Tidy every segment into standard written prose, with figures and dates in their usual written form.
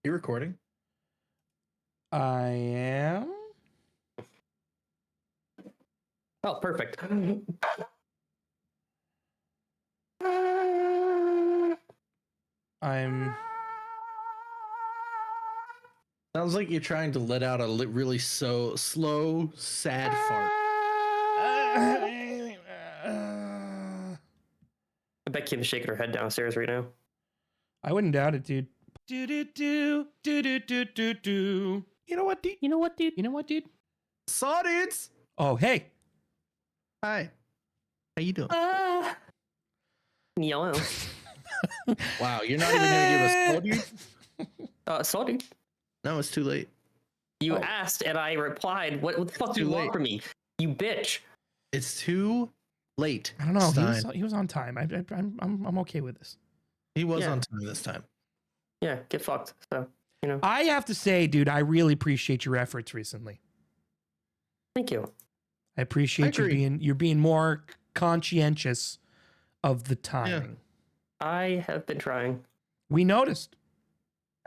You recording? I am. Oh, perfect. I'm. Sounds like you're trying to let out a really slow, sad fart. I bet Kim's shaking her head downstairs right now. I wouldn't doubt it, dude. Do do do do do do do do. You know what, dude? You know what, dude? You know what, dude? Saw dudes. Oh, hey. Hi. How you doing? Yellow. Wow, you're not even gonna give us saw dude? Saw dude. No, it's too late. You asked and I replied, what the fuck do you want from me? You bitch. It's too late. I don't know. Stein. He was on time. I'm okay with this. He was on time this time. Yeah, get fucked. So, you know. I have to say, dude, I really appreciate your efforts recently. Thank you. I appreciate you're being more conscientious of the timing. Yeah. I have been trying. We noticed.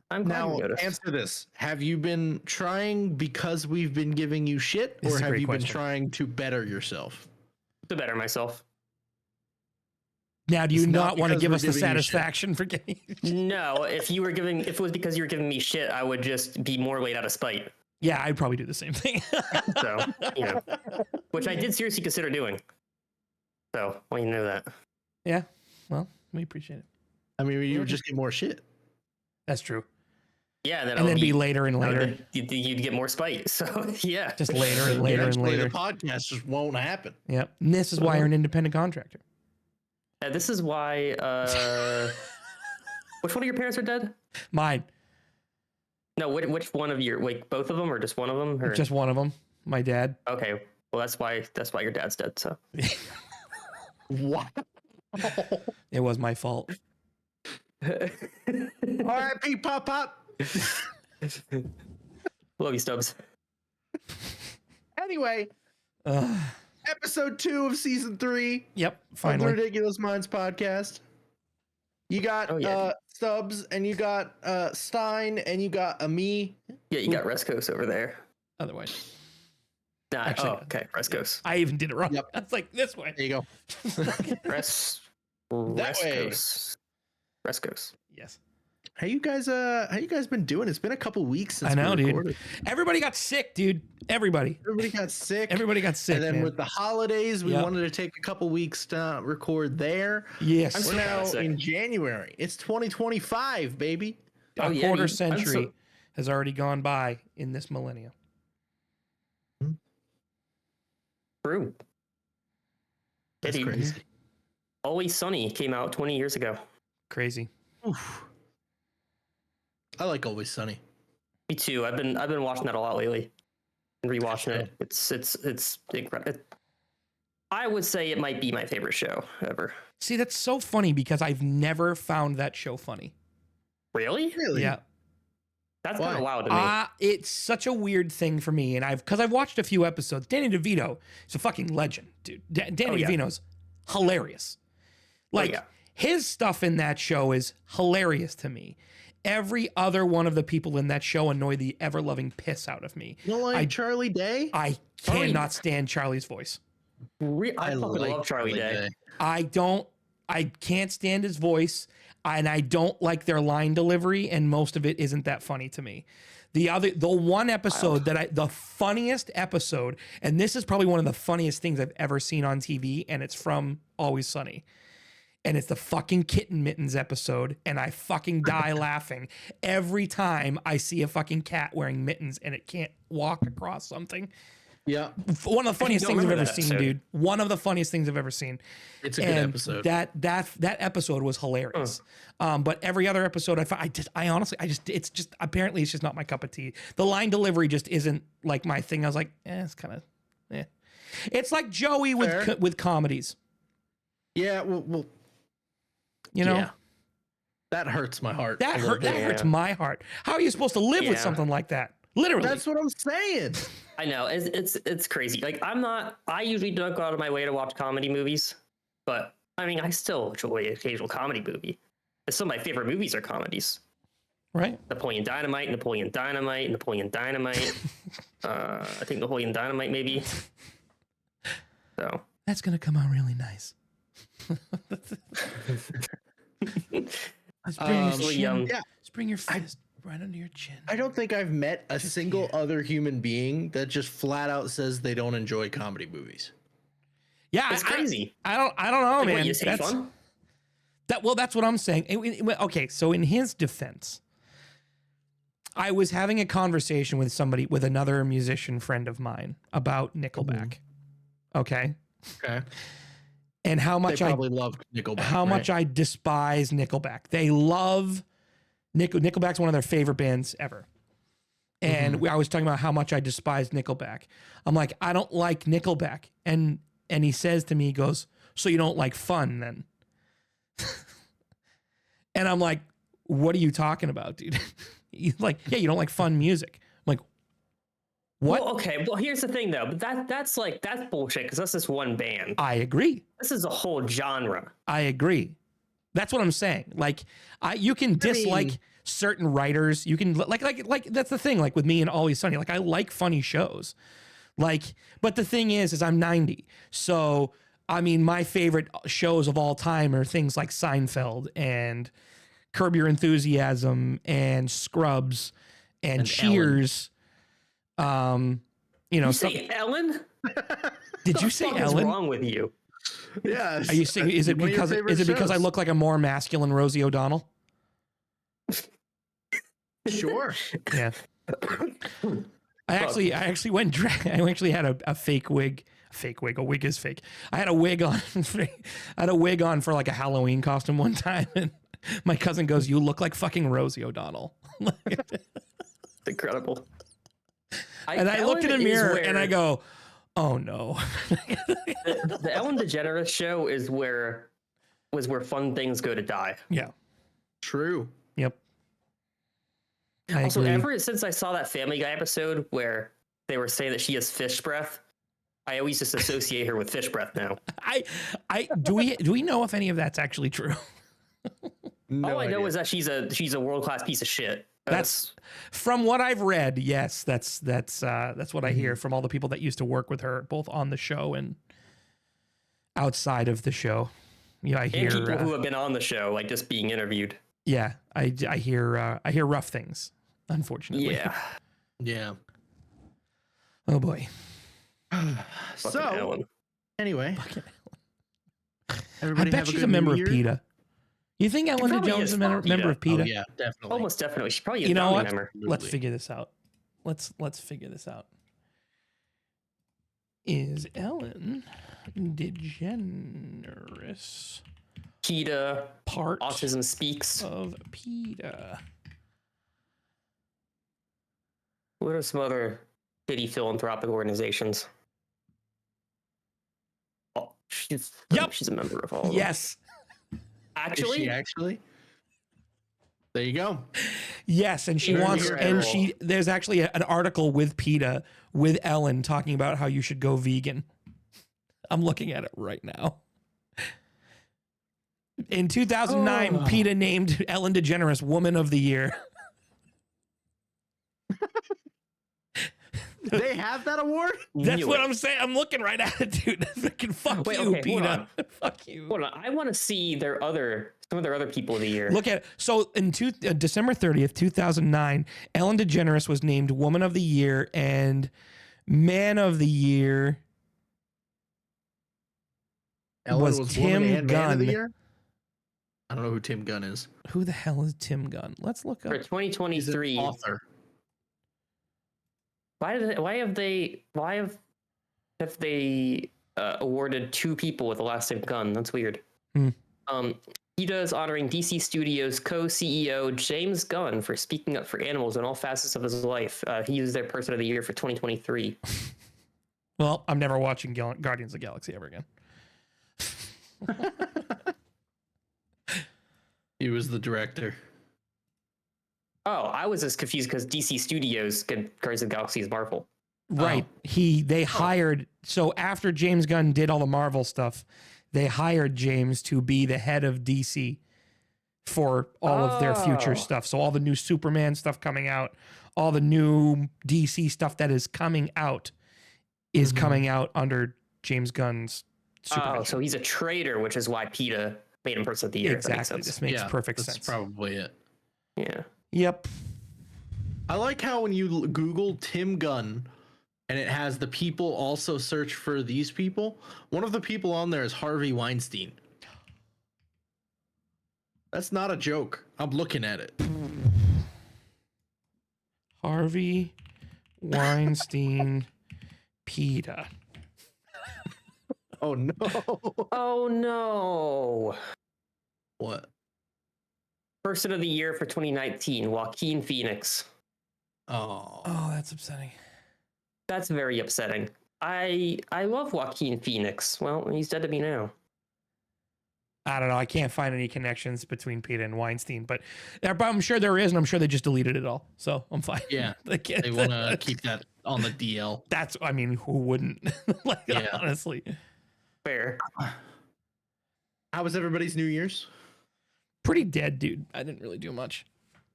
I'm glad you Now, noticed. answer this. Have you been trying because we've been giving you shit, or have you been trying to better yourself? To better myself. Now, do you not want to give us the giving you satisfaction for getting? No, if it was because you were giving me shit, I would just be more laid out of spite. Yeah, I'd probably do the same thing. So, you know, which I did seriously consider doing. So, well, you know that. Yeah, well, we appreciate it. I mean, you would just get more shit. That's true. Yeah, and then be later and later. You'd get more spite. So, yeah. Just later and later and later. The podcast just won't happen. Yep. And this is why you're an independent contractor. This is why. Which one of your parents are dead? Mine. No, which one of your, like, both of them or just one of them? Or? Just one of them. My dad. Okay, well that's why your dad's dead. So. What? It was my fault. R.I.P. Pop Pop. Love you, Stubbs. Anyway, episode 2 of season 3. Yep, of finally. the Ridiculous Minds podcast. You got Stubbs, and you got Stein, and you got me. Yeah, you got Rescos over there. Otherwise. Nah, Actually, okay, Rescos. I even did it wrong. Yep. That's like this way. There you go. Rescos. Rescos. Yes. How you guys been doing? It's been a couple weeks since I know, we dude. recorded. Everybody got sick, dude. Everybody got sick. And then man. with the holidays, we wanted to take a couple weeks to record there. Yes. We're now in January. It's 2025, baby. A quarter century has already gone by in this millennium. True. That's crazy. Always Sunny came out 20 years ago. Crazy. Oof. I like Always Sunny. Me too. I've been watching that a lot lately and rewatching it. It's incredible. I would say it might be my favorite show ever. See, that's so funny because I've never found that show funny. Really? Yeah. That's kind of wild to me. It's such a weird thing for me, and I've watched a few episodes. Danny DeVito is a fucking legend, dude. Danny DeVito's hilarious. Like his stuff in that show is hilarious to me. Every other one of the people in that show annoy the ever-loving piss out of me. You don't like Charlie Day? I cannot stand Charlie's voice. I love Charlie Day. I can't stand his voice, and I don't like their line delivery, and most of it isn't that funny to me. The one episode the funniest episode, and this is probably one of the funniest things I've ever seen on TV, and it's from Always Sunny. And it's the fucking Kitten Mittens episode, and I fucking die laughing every time I see a fucking cat wearing mittens and it can't walk across something. Yeah. One of the funniest things I've ever seen, dude. One of the funniest things I've ever seen. It's a good episode. That episode was hilarious. But every other episode it's just not my cup of tea. The line delivery just isn't like my thing. I was like, it's kind of, It's like Joey with comedies. Yeah, well, you know, that hurts my heart. That hurts my heart. How are you supposed to live with something like that? Literally. That's what I'm saying. I know it's crazy. Like I usually don't go out of my way to watch comedy movies, but I mean, I still enjoy an occasional comedy movie. Some of my favorite movies are comedies. Right. Napoleon Dynamite, Napoleon Dynamite, Napoleon Dynamite. I think Napoleon Dynamite maybe. So That's gonna come out really nice. Just bring your chin. yeah. Just bring your fist right under your chin. I don't think I've met a Just single here. other human being that just flat out says they don't enjoy comedy movies. Yeah, it's crazy. I don't know, Like, man. what, you say That's fun? that's what I'm saying. Okay, so in his defense, I was having a conversation with another musician friend of mine about Nickelback. Okay. Okay. And how much They probably loved Nickelback. how much I despise Nickelback. They love Nickelback's one of their favorite bands ever. And I was talking about how much I despise Nickelback. I'm like, I don't like Nickelback. And he says to me, he goes, so you don't like fun then? And I'm like, what are you talking about, dude? He's like, yeah, you don't like fun music. I'm like, what? Well, okay. Well, here's the thing though. But that's bullshit because that's just one band. I agree. This is a whole genre. I agree. That's what I'm saying. Like, you can dislike certain writers. You can like that's the thing. Like with me and Always Sunny, like I like funny shows. Like, but the thing is I'm 90. So I mean, my favorite shows of all time are things like Seinfeld and Curb Your Enthusiasm and Scrubs and Cheers. You know, say Ellen? Did you say What Ellen? is wrong with you? Yeah. Are you saying is it because I look like a more masculine Rosie O'Donnell? Sure. Yeah. I actually I actually had a fake wig. A wig is fake. I had a wig on. I had a wig on for like a Halloween costume one time, and my cousin goes, "You look like fucking Rosie O'Donnell." It's incredible. And I look in the mirror and I go, "Oh no." The Ellen DeGeneres show was where fun things go to die. Yeah. True. Yep. I Also, agree. ever since I saw that Family Guy episode where they were saying that she has fish breath, I always just associate her with fish breath now. Do we know if any of that's actually true? No All I know idea. is that she's a world class piece of shit. That's from what I've read. Yes, that's what I hear from all the people that used to work with her, both on the show and outside of the show. Yeah, I hear and people who have been on the show, like just being interviewed. Yeah, I hear rough things, unfortunately. Yeah. Yeah. Oh boy. Fucking So Ellen. anyway, I everybody bet have a she's good a member New of Year. PETA. You think Ellen probably DeGeneres is is a from member of Oh PETA? yeah, definitely. Almost definitely. She's probably a You know founding what? member. Let's figure this out. Let's figure this out. Is Ellen DeGeneres PETA, part Autism Speaks. of PETA? What are some other shitty philanthropic organizations? Oh, she's a member of all of them. Yes. Is Actually, she actually? There you go. Yes, and she Very wants, cool. and there's actually an article with PETA with Ellen talking about how you should go vegan. I'm looking at it right now. In 2009, PETA named Ellen DeGeneres Woman of the Year. They have that award? That's Knew what it. I'm saying. I'm looking right at it, dude. Fucking fuck Wait, you, okay, hold PETA. on. Fuck you. Hold on, I want to see some of their other people of the year. Look at it. So in December 30th, 2009, Ellen DeGeneres was named Woman of the Year and Man of the Year. Ellen Was Woman Tim and Man of the Gunn. Year? I don't know who Tim Gunn is. Who the hell is Tim Gunn? Let's look For up. He's an 2023, author. why have they awarded two people with the last name Gunn? That's weird. Hmm. PETA is honoring DC Studios co-CEO James Gunn for speaking up for animals in all facets of his life. He was their Person of the Year for 2023. Well, I'm never watching Guardians of the Galaxy ever again. He was the director. Oh, I was just confused because DC Studios Guardians of the Galaxy is Marvel. Right. They hired, so after James Gunn did all the Marvel stuff, they hired James to be the head of DC for all of their future stuff. So all the new Superman stuff coming out, all the new DC stuff that is coming out is coming out under James Gunn's supervision. Oh, so he's a traitor, which is why PETA made him Person of the Year. Exactly. This makes perfect sense. That's probably it. Yeah. Yep. I like how when you Google Tim Gunn and it has the people also search for these people, one of the people on there is Harvey Weinstein. That's not a joke. I'm looking at it. Harvey Weinstein PETA. Oh no. Oh no. What? Person of the Year for 2019, Joaquin Phoenix. Oh. Oh, that's upsetting. That's very upsetting. I love Joaquin Phoenix. Well, he's dead to me now. I don't know. I can't find any connections between PETA and Weinstein, but I'm sure there is, and I'm sure they just deleted it all. So I'm fine. Yeah. they want to keep that on the DL. That's, I mean, who wouldn't? Honestly. Fair. How was everybody's New Year's? Pretty dead, dude. I didn't really do much.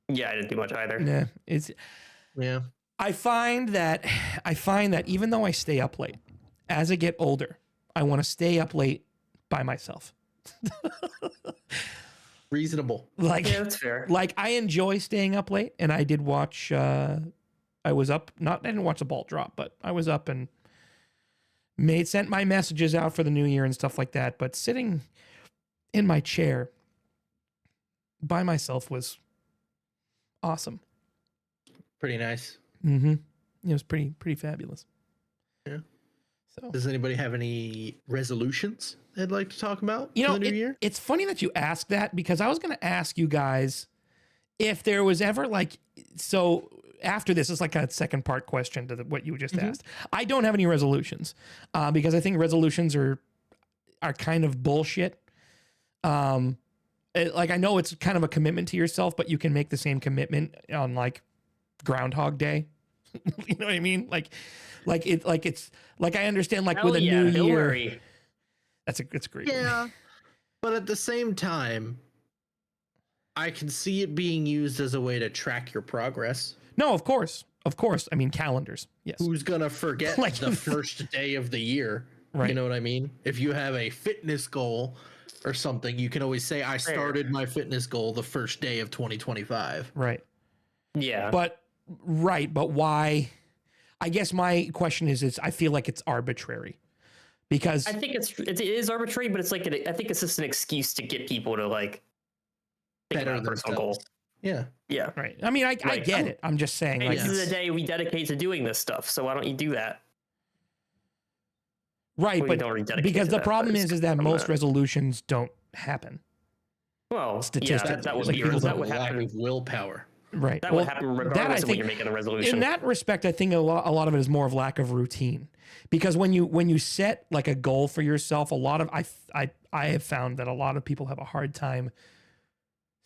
Yeah, I didn't do much either. Nah, Yeah. I find that even though I stay up late, as I get older, I want to stay up late by myself. Reasonable. Yeah, that's fair. Like I enjoy staying up late, and I did watch. I was up. I didn't watch the ball drop, but I was up and sent my messages out for the new year and stuff like that. But sitting in my chair by myself was awesome. Pretty nice. Mm-hmm. It was pretty fabulous. Yeah. So does anybody have any resolutions they'd like to talk about for the new year? It's funny that you asked that, because I was going to ask you guys if there was ever so after this is like a second part question to what you just asked. I don't have any resolutions because I think resolutions are kind of bullshit. I know it's kind of a commitment to yourself, but you can make the same commitment on like Groundhog Day. You know what I mean? It's I understand with a new year. Worry. It's a great. Yeah. But at the same time, I can see it being used as a way to track your progress. No, of course. I mean, calendars. Yes. Who's going to forget the first day of the year? Right. You know what I mean? If you have a fitness goal or something, you can always say, I started my fitness goal the first day of 2025. Right. Yeah. But why? I guess my question is I feel like it's arbitrary, because I think it is arbitrary, but it's I think it's just an excuse to get people to think about a personal goal. Yeah. Yeah. Right. I mean, I get it. I'm just saying, this is a day we dedicate to doing this stuff. So why don't you do that? Right. Well, but don't really dedicate because to the that, problem is that most resolutions don't happen. Well, statistically, that would happen. Lack of willpower. Right. That would happen regardless of when you're making a resolution. In that respect, I think a lot of it is more of lack of routine. Because when you set like a goal for yourself, I have found that a lot of people have a hard time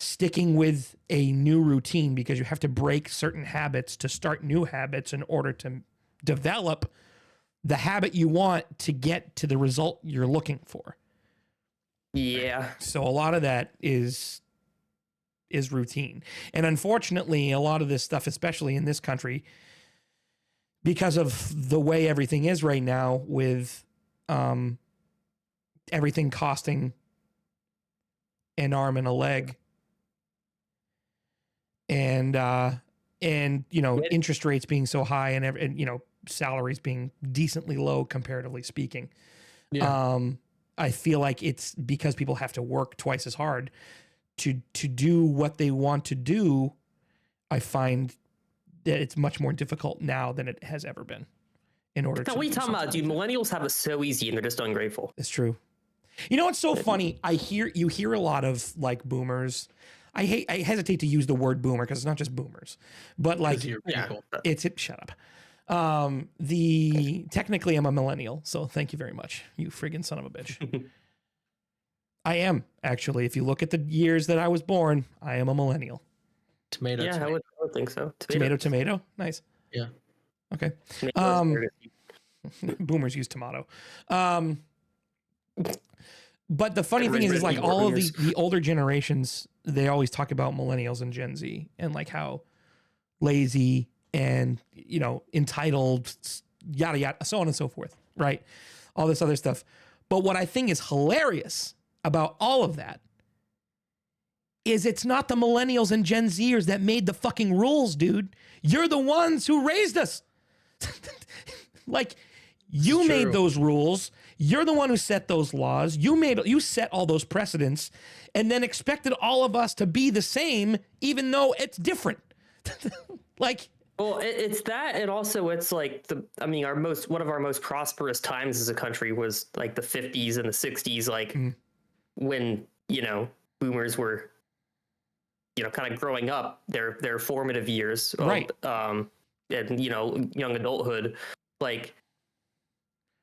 sticking with a new routine, because you have to break certain habits to start new habits in order to develop the habit you want to get to the result you're looking for. Yeah. So a lot of that is routine. And unfortunately, a lot of this stuff, especially in this country, because of the way everything is right now, with everything costing an arm and a leg, and interest rates being so high, and salaries being decently low comparatively speaking. Yeah. I feel like it's because people have to work twice as hard to do what they want to do. I find that it's much more difficult now than it has ever been. What are you talking about, dude? Millennials have it so easy, and they're just ungrateful. It's true. You know what's so funny? You hear a lot of boomers. I hesitate to use the word boomer because it's not just boomers, but shut up. Technically I'm a millennial, so thank you very much, you friggin' son of a bitch. I am, actually. If you look at the years that I was born, I am a millennial. Tomato. I would think so. Tomato. Nice. Yeah. Okay. Boomers use tomato. But the funny And thing is like Resident all of Evil the older generations, they always talk about millennials and Gen Z and like how lazy and, you know, entitled, yada, yada, so on and so forth, right? All this other stuff. But what I think is hilarious about all of that is it's not the millennials and Gen Zers that made the fucking rules, dude. You're the ones who raised us. Like, you made those rules. You're the one who set those laws. You set all those precedents and then expected all of us to be the same, even though it's different. Like, well, it's that, and also it's like one of our most prosperous times as a country was like the 50s and the 60s, like when, you know, boomers were, you know, kind of growing up their formative years, right. and, you know, young adulthood. Like,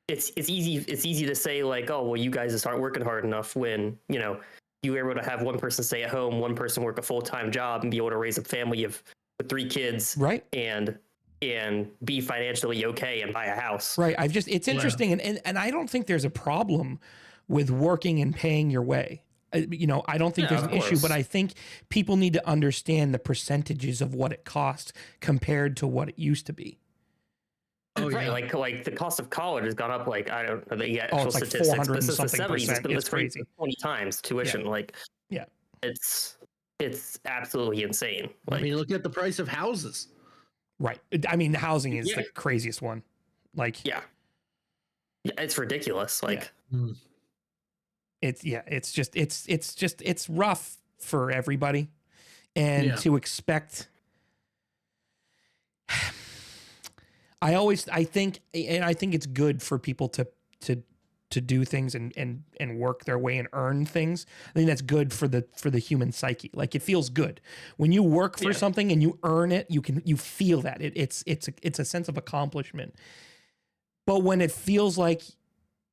it's easy to say like, oh, well, you guys just aren't working hard enough, when, you know, you were able to have one person stay at home, one person work a full-time job and be able to raise a family of 3 kids, right, and be financially okay and buy a house. right. It's interesting, and I don't think there's a problem with working and paying your way. You know, I don't think there's an issue, but I think people need to understand the percentages of what it costs compared to what it used to be. Oh, right, like the cost of college has gone up, like, I don't know the actual it's like statistics, 400 but and since the something 70s, percent. It's crazy. 20 times tuition. Yeah. Like, Yeah, it's absolutely insane. Like, I mean, look at the price of houses. right. I mean, housing is the craziest one. Like, yeah, it's ridiculous. Like, it's rough for everybody, and to expect. I think it's good for people to do things and work their way and earn things. I think that's good for the human psyche. Like, it feels good when you work for something and you earn it. You feel that it's a sense of accomplishment. But when it feels like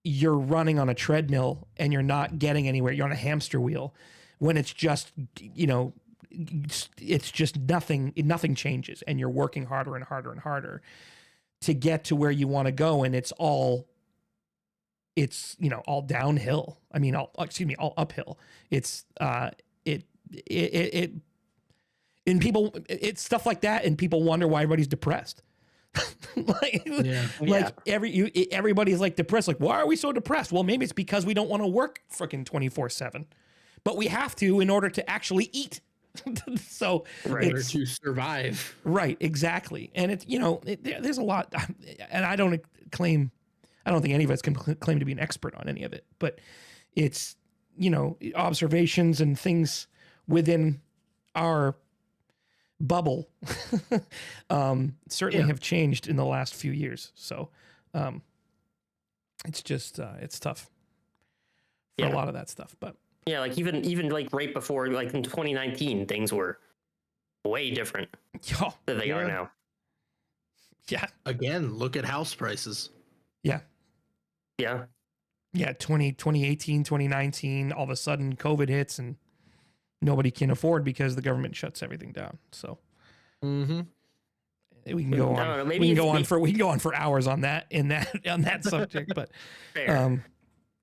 you're running on a treadmill and you're not getting anywhere, you're on a hamster wheel. When it's just, you know, it's just nothing changes, and you're working harder and harder and harder to get to where you want to go, and it's you know, all downhill. I mean, all uphill. It's and people, it's stuff like that, and people wonder why everybody's depressed. Everybody's like depressed. Like, why are we so depressed? Well, maybe it's because we don't want to work freaking 24/7, but we have to in order to actually eat. So in order to survive. Right, exactly. And it's, you know, there's a lot, and I don't think any of us can claim to be an expert on any of it, but it's, you know, observations and things within our bubble certainly have changed in the last few years. So it's just it's tough for a lot of that stuff. But yeah, like even like right before, like in 2019, things were way different than they are now. Yeah. Again, look at house prices. Yeah. Yeah. Yeah. 2018, 2019, all of a sudden COVID hits and nobody can afford because the government shuts everything down. So we can go on. We can go on for hours on that on that subject. But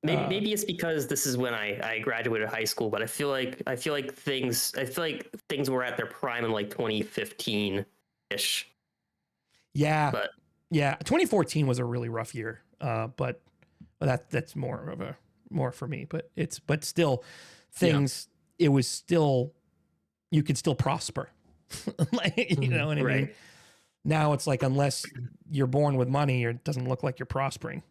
maybe it's because this is when I graduated high school, but I feel like things were at their prime in like 2015 ish. Yeah. But 2014 was a really rough year. But that's more for me. But still, things. It was still, you could still prosper. Like, you know what I mean? Now it's like, unless you're born with money, it doesn't look like you're prospering.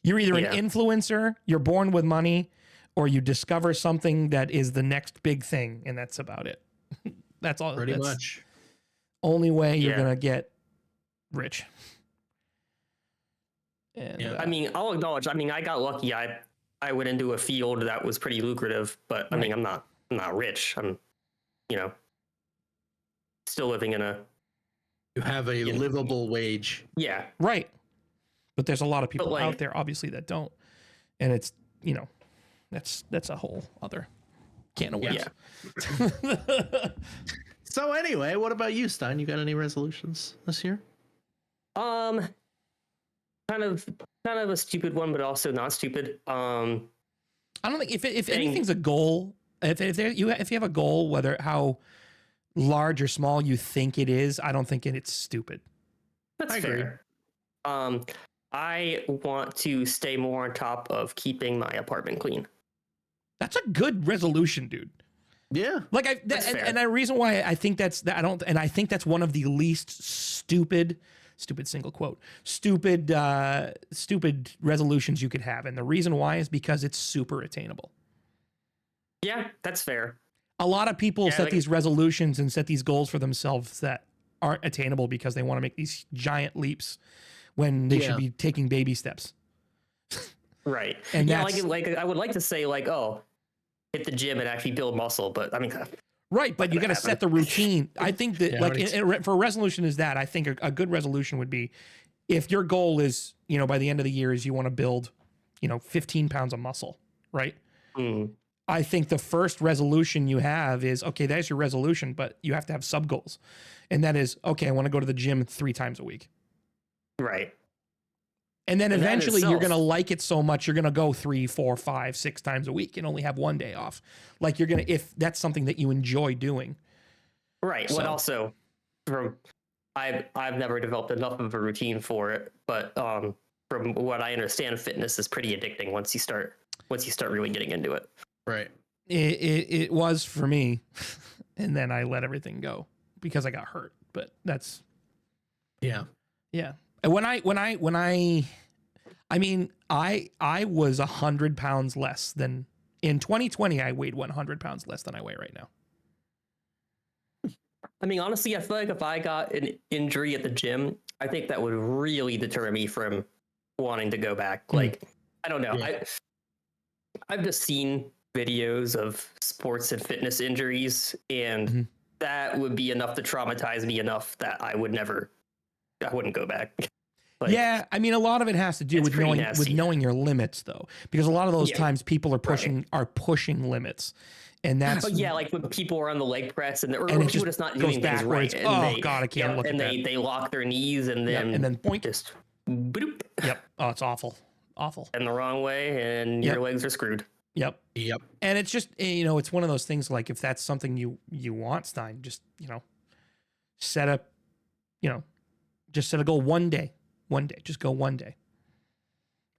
You're either an influencer, you're born with money, or you discover something that is the next big thing, and that's about it. That's all. Pretty much. Only way you're gonna get rich. And I mean, I'll acknowledge. I mean, I got lucky. I went into a field that was pretty lucrative, but I mean, I'm not rich. I'm, you know, still living in a. You have a livable wage. Yeah. Right. But there's a lot of people out there, obviously, that don't, and it's, you know, that's a whole other can of worms. Yeah. So anyway, what about you, Stein? You got any resolutions this year? Kind of a stupid one, but also not stupid. I don't think if thing. anything's a goal, if you have a goal, whether how large or small you think it is, I don't think it's stupid. That's I agree. fair. I want to stay more on top of keeping my apartment clean. That's a good resolution, dude. Yeah. Like That's fair. and the reason why I think that's that I don't and I think that's one of the least stupid single quote stupid resolutions you could have, and the reason why is because it's super attainable. Yeah, that's fair. A lot of people Yeah, set like- these resolutions and set these goals for themselves that aren't attainable because they want to make these giant leaps when they should be taking baby steps. Right. And yeah, that's like I would like to say like, oh, hit the gym and actually build muscle, but I mean, right, but you got to set the routine. I think that Yeah, like for a resolution is that I think a good resolution would be if your goal is, you know, by the end of the year is you want to build, you know, 15 pounds of muscle, right? I think the first resolution you have is, okay, that's your resolution, but you have to have sub goals. And that is, okay, I want to go to the gym 3 times a week. right. And then And that eventually you're itself- going to like it so much, you're going to go 3, 4, 5, 6 times a week and only have 1 day off. Like you're going to, if that's something that you enjoy doing. Right. So- But also, I've never developed enough of a routine for it. But from what I understand, fitness is pretty addicting once you start really getting into it. Right. It was for me. And then I let everything go because I got hurt. But that's, Yeah. yeah. And I mean, I was 100 pounds less than in 2020. I weighed 100 pounds less than I weigh right now. I mean, honestly, I feel like if I got an injury at the gym, I think that would really deter me from wanting to go back. Like, I don't know. Yeah. I've just seen videos of sports and fitness injuries, and that would be enough to traumatize me enough that I wouldn't go back. Like, Yeah, I mean, a lot of it has to do It's with pretty knowing nasty. your limits, though, because a lot of those Yeah, times people are pushing limits, and that's Oh yeah, like when people are on the leg press and or And it people just just not goes doing things backwards. right. Oh, God, I can't look and at they lock their knees and Yep, then and then boink. just boop Yep. Oh, it's awful. in the wrong way and Yep. your legs are screwed. Yep. Yep. And it's just, you know, it's one of those things like if that's something you want, Stein, just, you know, set a goal one day, just go one day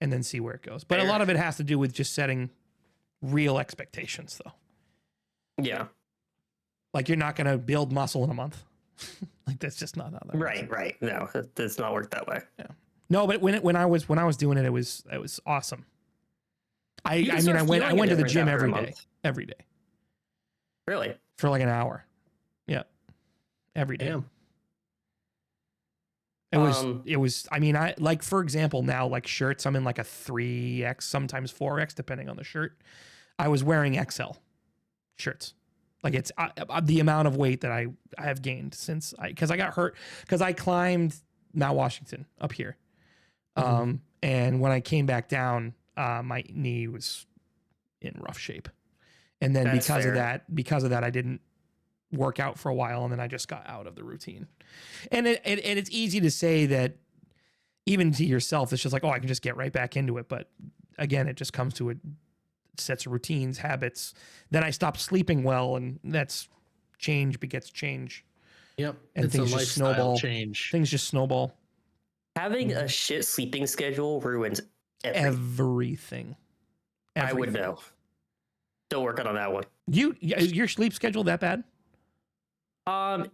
and then see where it goes. But a Fair. lot of it has to do with just setting real expectations, though. Yeah. Like you're not going to build muscle in a month. Like that's just not how that works. Right. No, it does not work that way. No, but when I was doing it, it was awesome. You can I start went feeling a to the difference gym after a every day month. Really? for like an hour. Yeah. Every day. Damn. It was, I mean, I like, for example, now like shirts, I'm in like a 3X, sometimes 4X, depending on the shirt. I was wearing XL shirts. Like it's the amount of weight that I have gained since because I got hurt because I climbed Mount Washington up here. And when I came back down, my knee was in rough shape. And then That's because of that, I didn't work out for a while, and then I just got out of the routine. And it's easy to say that even to yourself, it's just like, oh, I can just get right back into it. But again, it just comes to sets of routines, habits. Then I stopped sleeping well, and that's change begets change. Yep. And It's a things just lifestyle snowball. change. Things just snowball. Having a shit sleeping schedule ruins Everything. I would know. Still working on that one. Is your sleep schedule that bad?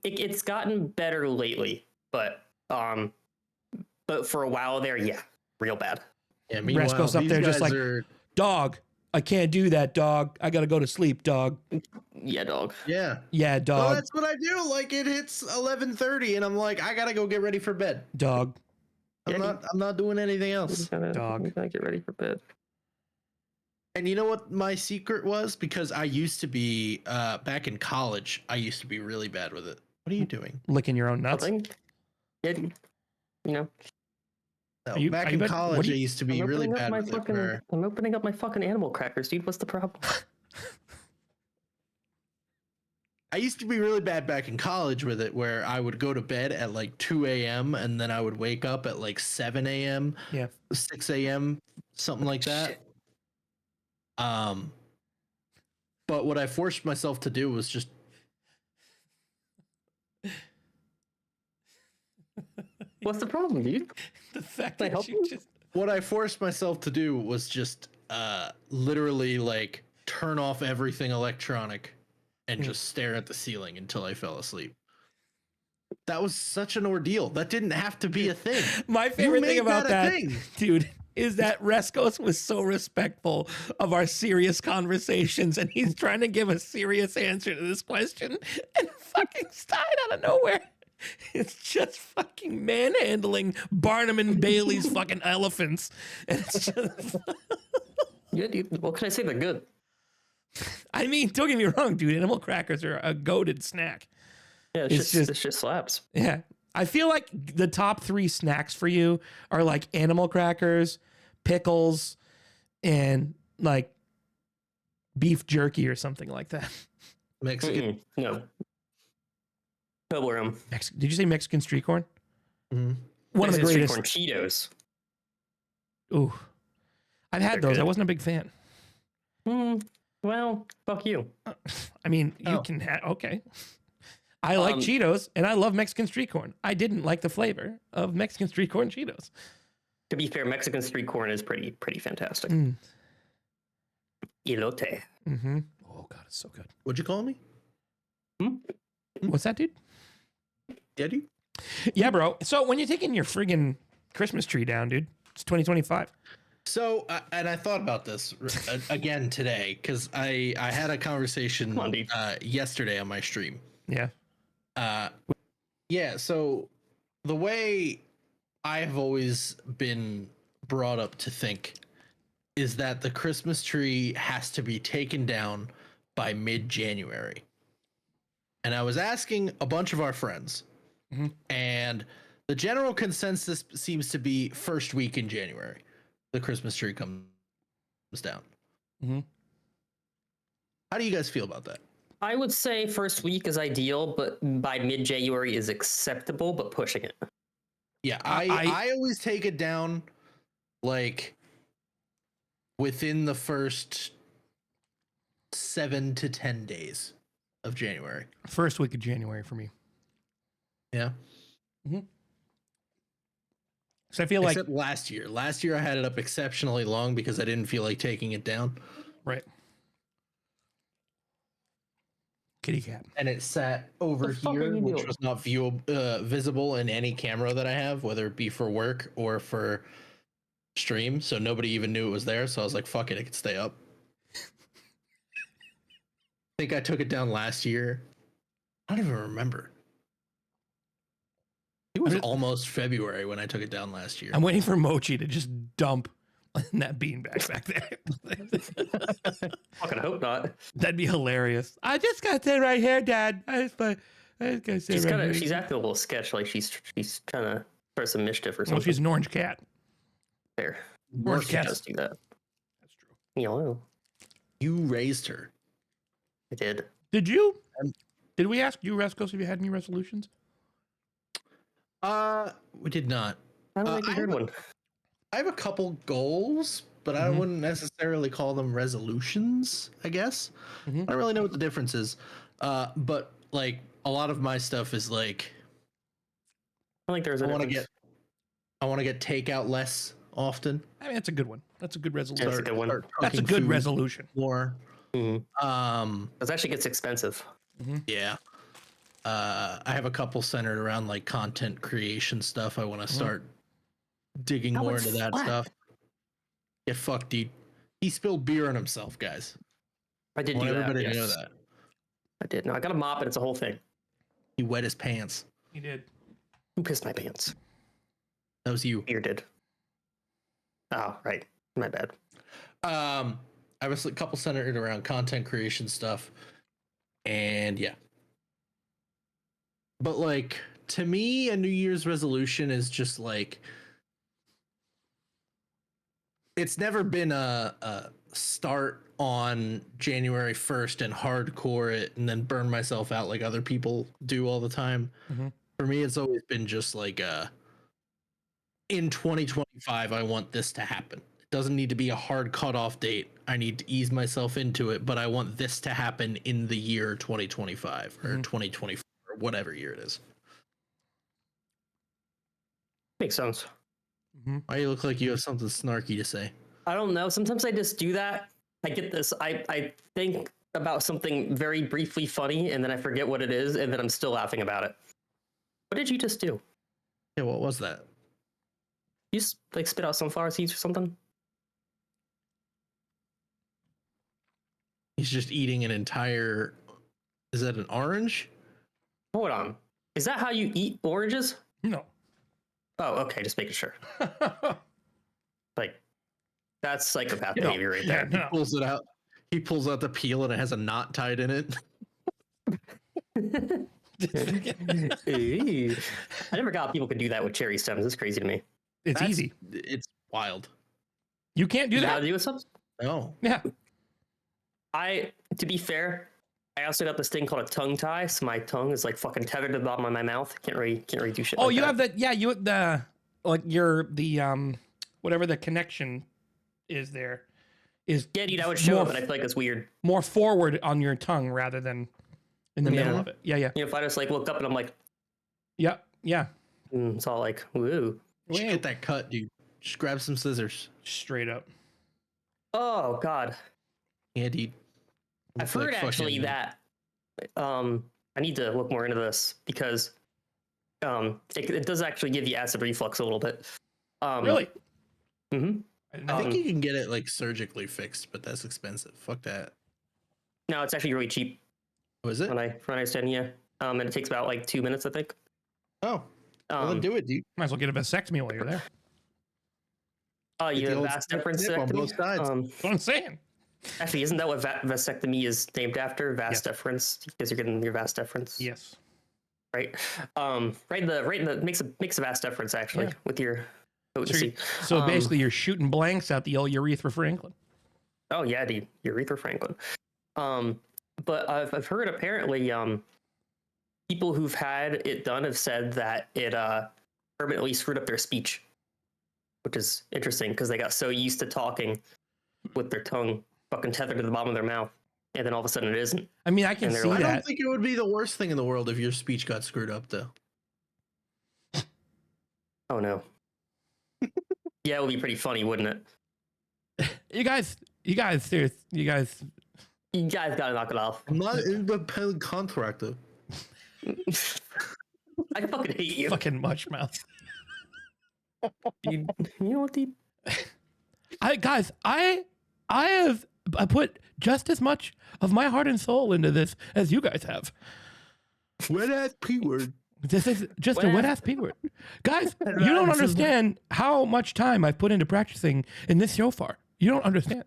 It's gotten better lately, but for a while there, yeah, real bad. Yeah, Rest meanwhile, goes up these there just guys like, are, dog, I can't do that, dog. I gotta go to sleep, dog. Yeah, dog. yeah. Yeah, Well, dog. that's what I do. Like it hits 11:30, and I'm like, I gotta go get ready for bed. Dog. I'm not doing anything else. Dog. Gotta get ready for bed. And you know what my secret was? Because I used to be back in college. I used to be really bad with it. What are you doing? Licking your own nuts. Nothing. Yeah, you know. No, back in college, I used to be I'm really opening up bad my with it. fucking. Where I'm opening up my fucking animal crackers, dude. What's the problem? I used to be really bad back in college with it, where I would go to bed at like 2 a.m. and then I would wake up at like 7 a.m., Yeah. 6 a.m., something like that. Shit. Um, but what I forced myself to do was just What's the problem, dude? The fact Can I that help you you? just what I forced myself to do was just literally like turn off everything electronic and just stare at the ceiling until I fell asleep. That was such an ordeal. That didn't have to be a thing. my favorite thing made about that a that, thing. dude, is that Rescos was so respectful of our serious conversations, and he's trying to give a serious answer to this question, and fucking Stein out of nowhere. It's just fucking manhandling Barnum and Bailey's fucking elephants, and it's just. Yeah, dude. What can I say? They're good. I mean, don't get me wrong, dude. Animal crackers are a goated snack. Yeah, It's just- it just slaps. Yeah. I feel like the top 3 snacks for you are like animal crackers, pickles, and like beef jerky or something like that. Mexican. No. Toblerone. Did you say Mexican street corn? Mhm. One of the Mexican greatest. street corn Cheetos. Ooh. I've had They're those. I good. wasn't a big fan. Well, fuck you. I mean, you Oh. can have, okay. I like Cheetos and I love Mexican street corn. I didn't like the flavor of Mexican street corn Cheetos. To be fair, Mexican street corn is pretty fantastic. Mm. Elote. Mm-hmm. Oh, God, it's so good. What'd you call me? What's that, dude? Daddy? Yeah, bro. So when you're taking your friggin' Christmas tree down, dude, it's 2025. So, and I thought about this again today because I had a conversation Come on, dude. yesterday on my stream. Yeah. Yeah, so the way I've always been brought up to think is that the Christmas tree has to be taken down by mid-January. And I was asking a bunch of our friends, and the general consensus seems to be first week in January, the Christmas tree comes down. Mm-hmm. How do you guys feel about that? I would say first week is ideal, but by mid-January is acceptable, but pushing it. Yeah, I always take it down like within the first 7 to 10 days of January. First week of January for me. Yeah. So I feel like Except last year. Last year I had it up exceptionally long because I didn't feel like taking it down. right. Kitty cat. And it sat over The fuck are here, you which doing? was not visible in any camera that I have, whether it be for work or for stream. So nobody even knew it was there. So I was like, fuck it, it could stay up. I think I took it down last year. I don't even remember. It was almost February when I took it down last year. I'm waiting for Mochi to just dump in that beanbag back there. Fucking hope not. That'd be hilarious. I just got that right here, Dad. I just got that She's right kind here. of she's acting a little sketch, like she's trying to start some mischief or Well, something. she's an orange cat. Fair. Orange She cat. does do that. That's true. You know, You raised her. I did. Did you? Did we ask you, Rescos, if you had any resolutions? We did not. I don't think I I heard have one. I have a couple goals, but I wouldn't necessarily call them resolutions, I guess. I don't really know what the difference is. But like a lot of my stuff is like I think there's a I want to difference. get takeout less often. I mean, that's a good one. That's a good resolution. That's a good one. That's a cooking good food resolution. more. Mhm. Um, It actually gets expensive. yeah. I have a couple centered around like content creation stuff. I want to start digging How more it's into that flat. stuff. Get fucked, dude. He spilled beer on himself, guys. I did I want do that. everybody to know Yes. that. I did. No, I got a mop and it's a whole thing. He wet his pants. You did. Who pissed my pants? That was you. Beer did. Oh, right. My bad. I have a couple centered around content creation stuff, and yeah. But like to me, a New Year's resolution is just like it's never been a start on January 1st and hardcore it and then burn myself out like other people do all the time. For me, it's always been just like in 2025, I want this to happen. It doesn't need to be a hard cutoff date. I need to ease myself into it, but I want this to happen in the year 2025 or 2024 or whatever year it is. Makes sense. Why you look like you have something snarky to say? I don't know. Sometimes I just do that. I get this. I think about something very briefly funny, and then I forget what it is, and then I'm still laughing about it. What did you just do? Yeah, what was that? You just like spit out sunflower seeds or something? He's just eating an entire. Is that an orange? Hold on. Is that how you eat oranges? No. Oh, okay. Just making sure. Like, that's psychopath No. behavior right there. No. Pulls it out. He pulls out the peel and it has a knot tied in it. Ew. I never got people could do that with cherry stems. It's crazy to me. It's easy. It's wild. You can't do You know how that. to do with something? No. Yeah. To be fair, I also got this thing called a tongue tie, so my tongue is like fucking tethered to the bottom of my mouth. Can't really do shit. Oh, like you that. have that. Yeah, you the like your the whatever the connection is there is Yeah, dude, I would show more it, but I feel like it's weird. more forward on your tongue rather than in the middle Yeah. of it. Yeah, yeah, You know, if I just like look up and I'm like, yeah, yeah. it's all like, woo. You should get that cut, dude. Just grab some scissors. Straight up. Oh God, Yeah, dude. I've heard actually that. I need to look more into this because it does actually give you acid reflux a little bit. Really? Mm-hmm. I think you can get it like surgically fixed, but that's expensive. Fuck that. No, it's actually really cheap. Was it? When I understand, yeah. And it takes about like 2 minutes, I think. Oh, well, then do it, dude. Might as well get a vasectomy while you're there. Oh, Get you the have old vas snip deferens on both sides. That's what I'm saying. Actually, isn't that what vasectomy is named after? Vas deferens, because you're getting your vas deferens. Yes. Right. Right in the makes a vas deferens actually Yeah. with your So, potency. so basically, you're shooting blanks out the old urethra Franklin. Oh yeah, dude, urethra Franklin. But I've heard apparently people who've had it done have said that it permanently screwed up their speech, which is interesting because they got so used to talking with their tongue fucking tethered to the bottom of their mouth, and then all of a sudden it isn't. I mean, I can And they're see like, I don't that. think it would be the worst thing in the world if your speech got screwed up, though. Oh no. Yeah, it would be pretty funny, wouldn't it? You guys, serious. You guys. You guys gotta knock it off. I'm not an independent contractor. I fucking hate you. Fucking much mouth. You know what, dude? I have put just as much of my heart and soul into this as you guys have. Wet ass P word. This is just a Wet wet ass- ass P word. Guys, you don't understand how much time I've put into practicing in this shofar. You don't understand.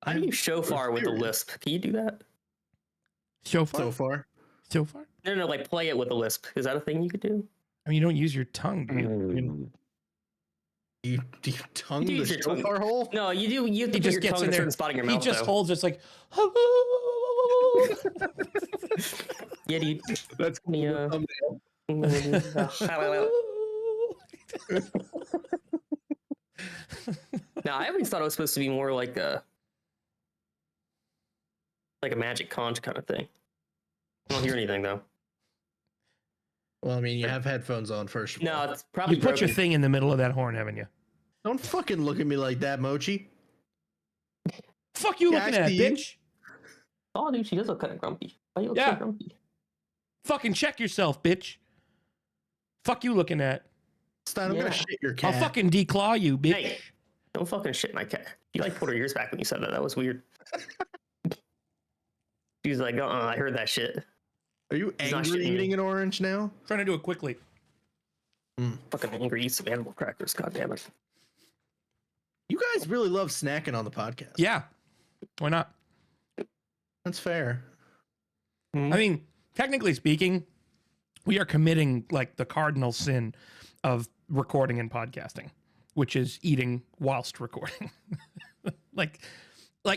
How do you shofar with a lisp? Can you do that? Shofar? So far. Shofar? No, like play it with a lisp. Is that a thing you could do? I mean, you don't use your tongue, do you? Do you tongue You the use your tongue. shofar hole? No, you do. You have to He put just your gets tongue in in a there. certain spot in your He mouth. just though. holds it's like, Yeah, dude. That's cool. Yeah. Thumbnail. No, I always thought it was supposed to be more like a magic conch kind of thing. I don't hear anything though. Well, I mean, you have headphones on first of all. No, it's probably you put your broken. thing in the middle of that horn, haven't you? Don't fucking look at me like that, Mochi. Fuck you Yeah, looking at, actually, you- bitch. Oh, dude, she does look kind of grumpy. Why you look Yeah. so grumpy? Fucking check yourself, bitch. Fuck you looking at. Stein, I'm Yeah. gonna shit your cat. I'll fucking declaw you, bitch. Hey, don't fucking shit my cat. You like put her ears back when you said that. That was weird. She was like, I heard that shit. Are you He's not angry shitting me. eating an orange now? Trying to do it quickly. Fucking angry, eat some animal crackers. God damn it. You guys really love snacking on the podcast. Yeah. Why not? That's fair. I mean, technically speaking, we are committing like the cardinal sin of recording and podcasting, which is eating whilst recording. like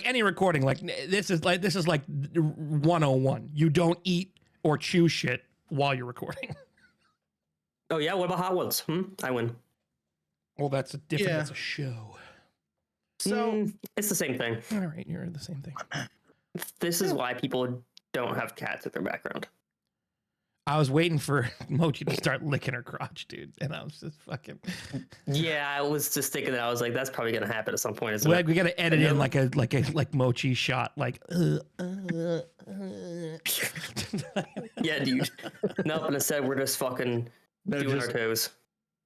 any recording, like this is like 101. You don't eat or chew shit while you're recording. Oh yeah, what about hot ones? I win. Well, that's a different. Yeah. That's a show. So it's the same thing. All right, you're the same thing. This is why people don't have cats in their background. I was waiting for Mochi to start licking her crotch, dude, and I was just fucking. Yeah, I was just thinking that. I was like, that's probably gonna happen at some point. Isn't Like it? we gotta edit in like Mochi shot, like. Yeah, dude. Nope. And instead, we're just fucking doing our toes.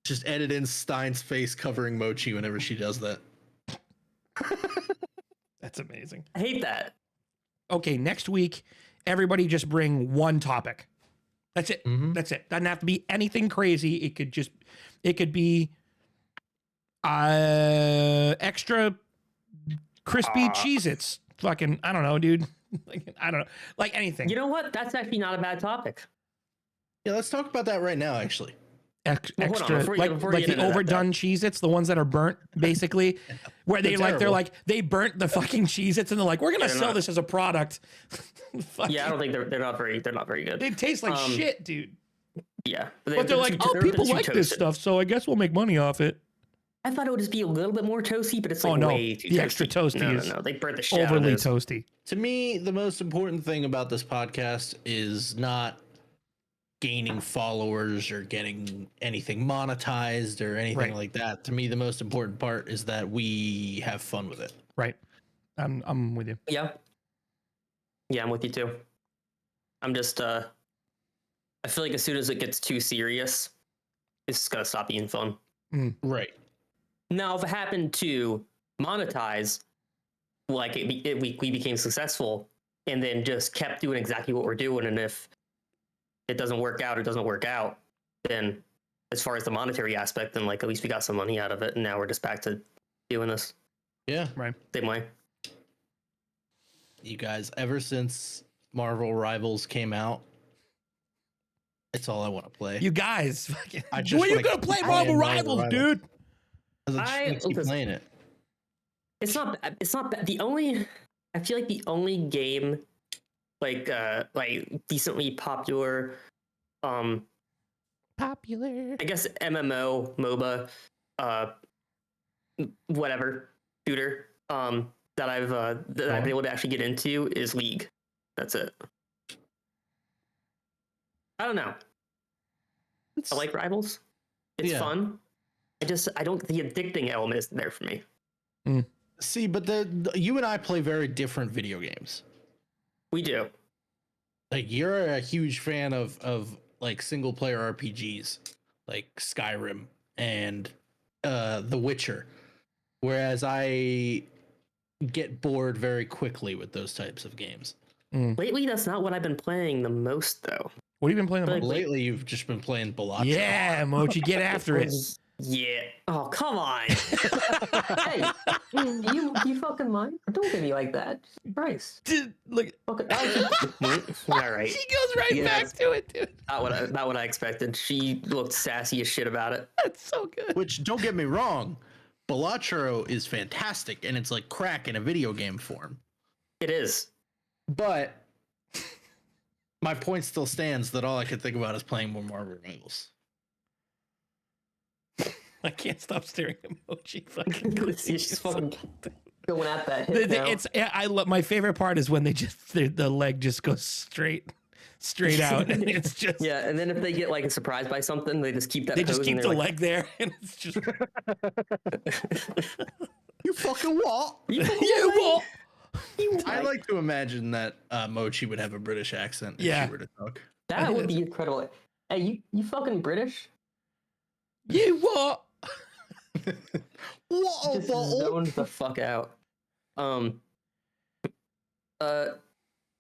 just edit in Stein's face covering Mochi whenever she does that. That's amazing. I hate that. Okay, next week, everybody just bring one topic. That's it. Mhm. That's it. Doesn't have to be anything crazy. It could be extra crispy Cheez-Its. Fucking, I don't know, dude. Like, I don't know. Like anything. You know what? That's actually not a bad topic. Yeah, let's talk about that right now, actually. Well, hold on, Extra, before you like get the into that, overdone Cheez-Its, the ones that are burnt, basically, where they're terrible. like, they burnt the fucking Cheez-Its and they're like, we're gonna They're sell not- this as a product. Fucking- Yeah, I don't think they're not very good. they taste like shit, dude. Yeah, But they're like, oh, people like this stuff, so I guess we'll make money off it. I thought it would just be a little bit more toasty, but it's like Oh, no. way too The toasty. extra toasty no, is no, they burnt the shit out of Overly this. toasty. To me, the most important thing about this podcast is not gaining followers or getting anything monetized or anything Right. like that. To me, the most important part is that we have fun with it. Right. I'm with you. Yeah, I'm with you too. I'm just I feel like as soon as it gets too serious, it's just gonna stop being fun. Right. Now, if it happened to monetize, like we became successful, and then just kept doing exactly what we're doing, and if it doesn't work out, then as far as the monetary aspect, then like at least we got some money out of it, and now we're just back to doing this Yeah. Right. same way. You guys, ever since Marvel Rivals came out, it's all I want to play. You guys, fucking, I just when are you wanna gonna play keep Marvel playing Rivals, Marvel dude? I just wanna keep playing it. It's not bad. The only I feel like the only game like decently popular Popular. I guess MMO, MOBA, whatever shooter that I've been able to actually get into is League. That's it. I don't know. I like Rivals. It's Yeah. fun. I don't. The addicting element isn't there for me. See, but you and I play very different video games. We do. Like you're a huge fan of like single player RPGs, like Skyrim and The Witcher, whereas I get bored very quickly with those types of games. Lately, that's not what I've been playing the most, though. What have you been playing? Like, Lately, you've just been playing Balatro. Yeah, Mochi, get after it. Yeah. Oh, come on. Hey, you fucking mind? Don't get me like that. Christ. Dude, look, Fucking, all right. she goes right Yeah. back to it, dude. Not what I expected. She looked sassy as shit about it. That's so good. Which, don't get me wrong, Balatro is fantastic, and it's like crack in a video game form. It is. But my point still stands that all I could think about is playing more Marvel Rivals. I can't stop staring at Mochi. Fucking, It's just fucking going at that The- hit the- now. it's I love my favorite part is when they just the leg just goes straight out and it's just Yeah, and then if they get like surprised by something, they just keep that. they just pose keep and the they're leg there and it's just You fucking what? You you won't. I like to imagine that Mochi would have a British accent if Yeah. she were to talk. That would be incredible. Hey, you fucking British? You what? What a Just bottle! zoned the fuck out.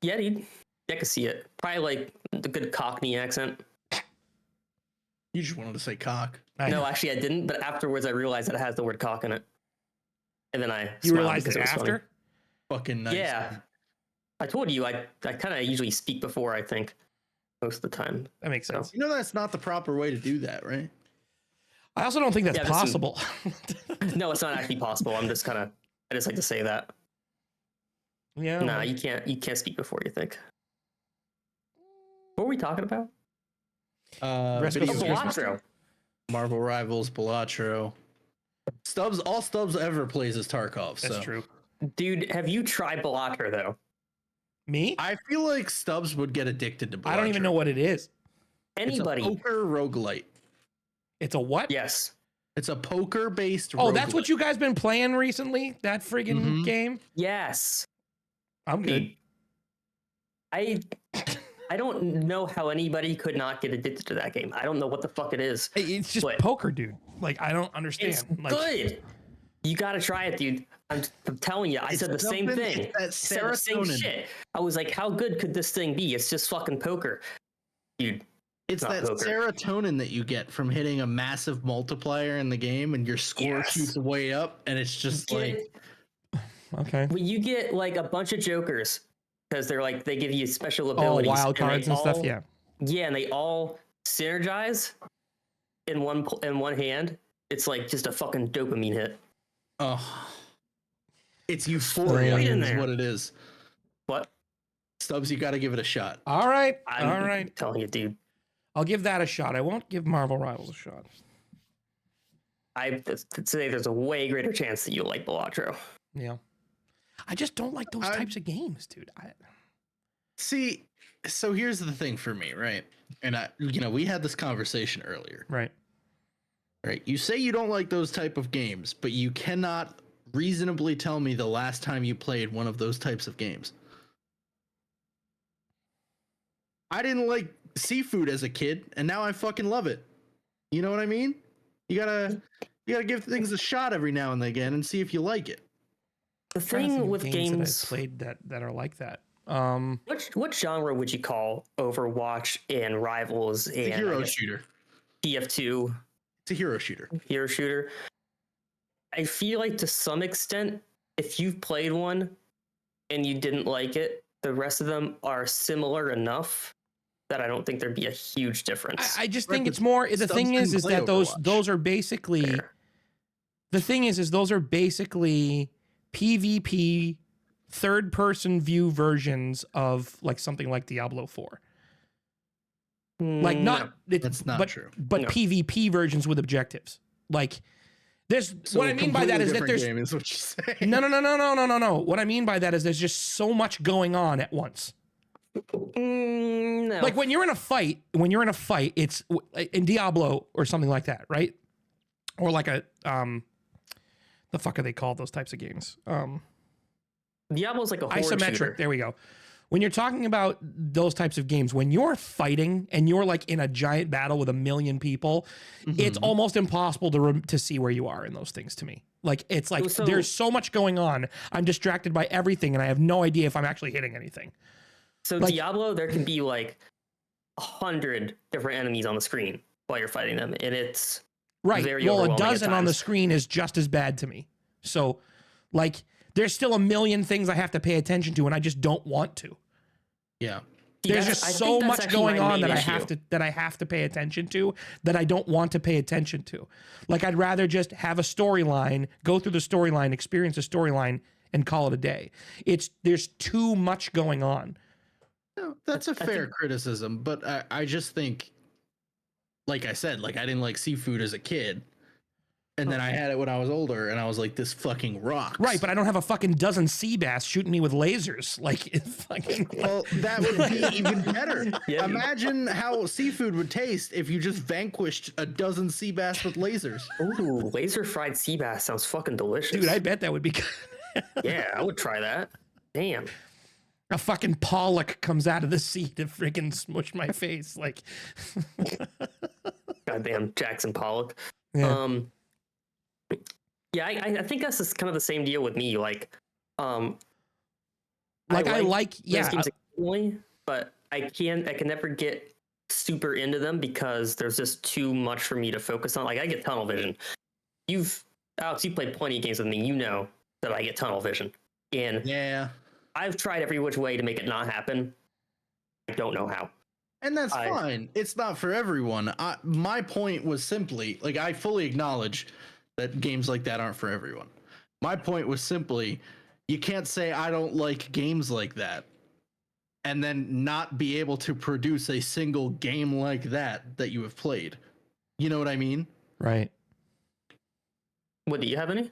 Yeah, dude. I can see it. Probably like the good Cockney accent. You just wanted to say cock. No, actually, I didn't. But afterwards, I realized that it has the word cock in it, and then I you smiled realized because it was funny. after? Fucking nice. Yeah, I told you I kind of usually speak before I think most of the time. That makes sense. You know that's not the proper way to do that, right? I also don't think that's Yeah, but some- possible. No, it's not actually possible. I just like to say that. Yeah. Nah, you can't speak before you think. What were we talking about? Rest of Video us games. Christmas Balatro. Marvel Rivals, Balatro. All Stubbs ever plays is Tarkov. That's So true. Dude, have you tried Balatro though? Me? I feel like Stubbs would get addicted to. I don't even know what it is. Anybody? It's a poker roguelite. It's a what? Yes. It's a poker based. Oh, that's what you guys been playing recently? That friggin' Mhm. game? Yes. I'm good. Dude, I don't know how anybody could not get addicted to that game. I don't know what the fuck it is. It's just but poker, dude. Like, I don't understand. It's like, good. You gotta try it, dude. I'm telling you, I said the same thing. It's that I said the same serotonin. shit. I was like, how good could this thing be? It's just fucking poker. Dude, It's not that poker. serotonin that you get from hitting a massive multiplier in the game, and your score Yes. shoots way up, and it's just like okay. when you get like a bunch of jokers because they're like they give you special Oh, abilities. wild they cards and stuff. all- Yeah. Yeah, and they all synergize in one hand. It's like just a fucking dopamine hit. oh, it's euphoria. Right in Is there. what it is. What? Stubbs, you got to give it a shot. All right. I'm All right. telling you, dude. I'll give that a shot. I won't give Marvel Rivals a shot. I say there's a way greater chance that you'll like Balatro. Yeah. I just don't like those types of games, dude. See, so here's the thing for me, right? And we had this conversation earlier. Right. Right. You say you don't like those type of games, but you cannot reasonably tell me the last time you played one of those types of games. I didn't like seafood as a kid, and now I fucking love it. You know what I mean? You gotta give things a shot every now and again and see if you like it. The Trying to think thing of with that games, I've played that are like that. what genre would you call Overwatch and Rivals It's a and hero shooter. TF2 It's a hero shooter. hero shooter? I feel like to some extent, if you've played one and you didn't like it, the rest of them are similar enough that I don't think there'd be a huge difference. I just Right, think but it's more. The Stubbs thing is didn't play that those Overwatch. are basically. Fair. The thing is those are basically PvP third person view versions of like something like Diablo 4. Like not That's not but, true. but No. PvP versions with objectives. Like there's So what I mean by that is that completely there's different game is what you're saying. no. What I mean by that is there's just so much going on at once. No. Like when you're in a fight, it's in Diablo or something like that, right? Or like a the fuck are they called those types of games? Diablo's like a horde Isometric. shooter. There we go. When you're talking about those types of games, when you're fighting and you're like in a giant battle with a million people, it's almost impossible to see where you are in those things to me. Like it's like So- there's so much going on. I'm distracted by everything and I have no idea if I'm actually hitting anything. So Like- Diablo, there can be like 100 different enemies on the screen while you're fighting them, and it's Right. very Well, a overwhelming at dozen on the times. screen is just as bad to me. So, like, there's still a million things I have to pay attention to, and I just don't want to. Yeah. See, There's that's- just I so think that's much actually going my on main that issue. I have to pay attention to that I don't want to pay attention to. Like, I'd rather just have a storyline, go through the storyline, experience the storyline, and call it a day. There's too much going on. No, that's a fair think- criticism, but I just think, like I said, like I didn't like seafood as a kid, and then I had it when I was older, and I was like, this fucking rocks. Right, but I don't have a fucking dozen sea bass shooting me with lasers. Like, it's fucking. Well, that would be even better. Yeah. Imagine how seafood would taste if you just vanquished a dozen sea bass with lasers. Ooh, laser fried sea bass sounds fucking delicious. Dude, I bet that would be good. Yeah, I would try that. Damn. A fucking pollock comes out of the sea to freaking smush my face. Like, Goddamn Jackson Pollock. yeah. Yeah, I think that's just kind of the same deal with me. Like, Like, I like those yeah. games occasionally, but I can never get super into them because there's just too much for me to focus on. Like, I get tunnel vision. Alex, you played plenty of games with me. You know that I get tunnel vision, and Yeah. I've tried every which way to make it not happen. I don't know how. And that's I- fine. It's not for everyone. My point was simply, like, I fully acknowledge that games like that aren't for everyone. My point was simply, you can't say I don't like games like that and then not be able to produce a single game like that you have played. You know what I mean? Right. What, do you have any? Are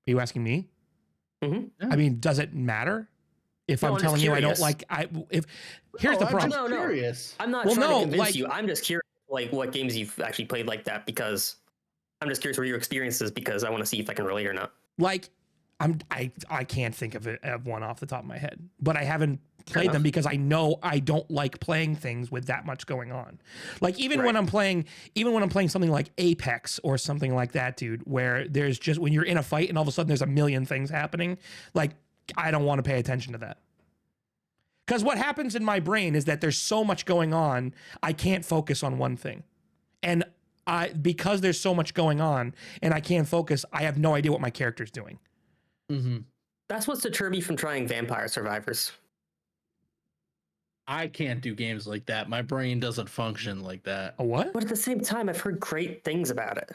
you asking me? Mm-hmm. Yeah. I mean, does it matter if No, I'm I'm just telling you I don't curious. like? Here's the I'm problem. just No, no. curious. I'm not Well, trying no, to convince like- you. I'm just curious, like what games you've actually played like that, because I'm just curious what your experience is, because I want to see if I can relate or not. Like, I can't think of one off the top of my head, but I haven't played them enough. because I know I don't like playing things with that much going on. Like even when Right. I'm playing something like Apex or something like that, dude, where there's just when you're in a fight and all of a sudden there's a million things happening, like I don't want to pay attention to that. Because what happens in my brain is that there's so much going on, I can't focus on one thing. And because there's so much going on and I can't focus, I have no idea what my character's doing. Mm-hmm. That's what's deterred me from trying Vampire Survivors. I can't do games like that. My brain doesn't function like that. A what? But at the same time, I've heard great things about it.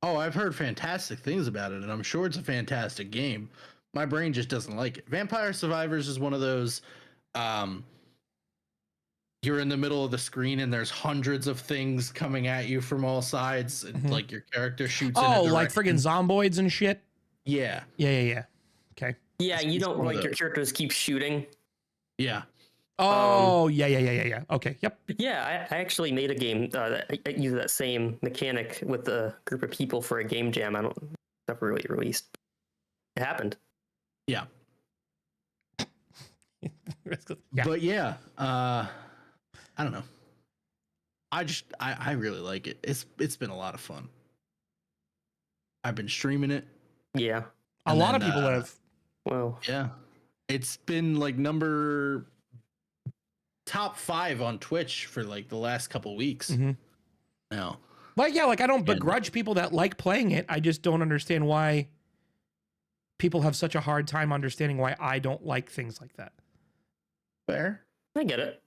Oh, I've heard fantastic things about it, and I'm sure it's a fantastic game. My brain just doesn't like it. Vampire Survivors is one of those. You're in the middle of the screen and there's hundreds of things coming at you from all sides, and Mhm. like your character shoots. Oh, in a like friggin' direction. zomboids and shit? Yeah, Yeah. Okay. Yeah, you It's don't one of like your those. characters keep shooting. yeah. Oh, yeah. Okay, yep. Yeah, I actually made a game that used that same mechanic with a group of people for a game jam. I don't never really released. It happened. Yeah. Yeah. But yeah, I don't know. I really like it. It's been a lot of fun. I've been streaming it. Yeah. A and lot of then, people have. Well, Yeah. It's been like top 5 on Twitch for like the last couple weeks Mhm. now. Like, yeah, like I don't And- begrudge people that like playing it. I just don't understand why people have such a hard time understanding why I don't like things like that. Fair. I get it.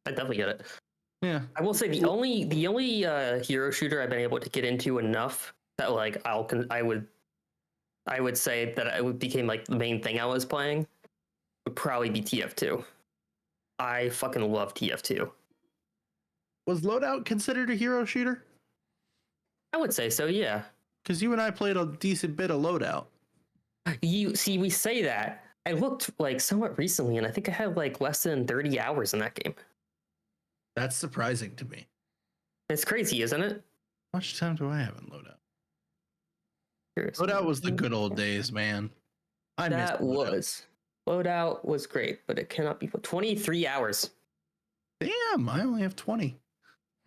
I definitely get it. Yeah. I will say the only hero shooter I've been able to get into enough that like I would say that it became like the main thing I was playing would probably be TF2. I fucking love TF2. Was Loadout considered a hero shooter? I would say so, yeah. Because you and I played a decent bit of Loadout. You see, we say that. I looked like somewhat recently, and I think I had like less than 30 hours in that game. That's surprising to me. It's crazy, isn't it? How much time do I have in Loadout? Curious. Loadout was the good old days, man. I missed That Loadout. Loadout was great, but it cannot be 23 hours. Damn, I only have 20.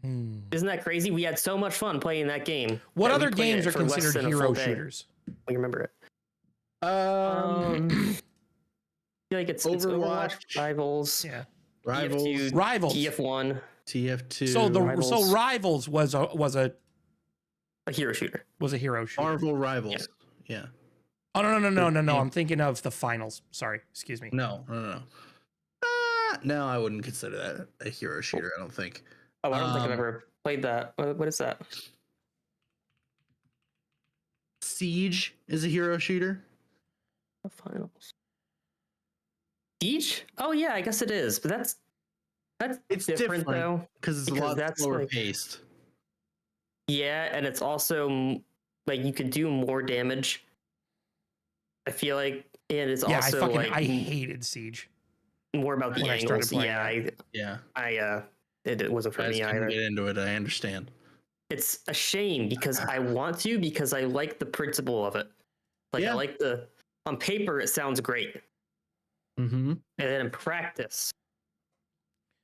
Hmm. Isn't that crazy? We had so much fun playing that game. What that we other played games it are for less considered than a hero full day. shooters? We remember it. Um, I feel like it's Overwatch, Overwatch. Rivals, Yeah. Rivals, TF2, Rivals. TF1, TF2, So Rivals. Rivals was a a hero shooter. hero shooter. Marvel Rivals. Yeah. Oh no! Game. I'm thinking of the finals. Sorry, excuse me. No. No, I wouldn't consider that a hero shooter. I don't think. Oh, I don't think I've Um, ever played that. What is that? Siege is a hero shooter. The finals. Siege? Oh yeah, I guess it is. But that's It's different, different. though. Because it's a Because lot that's slower like- paced. Yeah, and it's also like you could do more damage. I feel like, and it's Yeah, also like I hated Siege. more about the when I started angles. playing Yeah, Yeah. it wasn't for Guys me couldn't either. get into it. I understand. It's a shame because I want to, because I like the principle of it. Like Yeah. I like on paper it sounds great, Mm-hmm. and then in practice,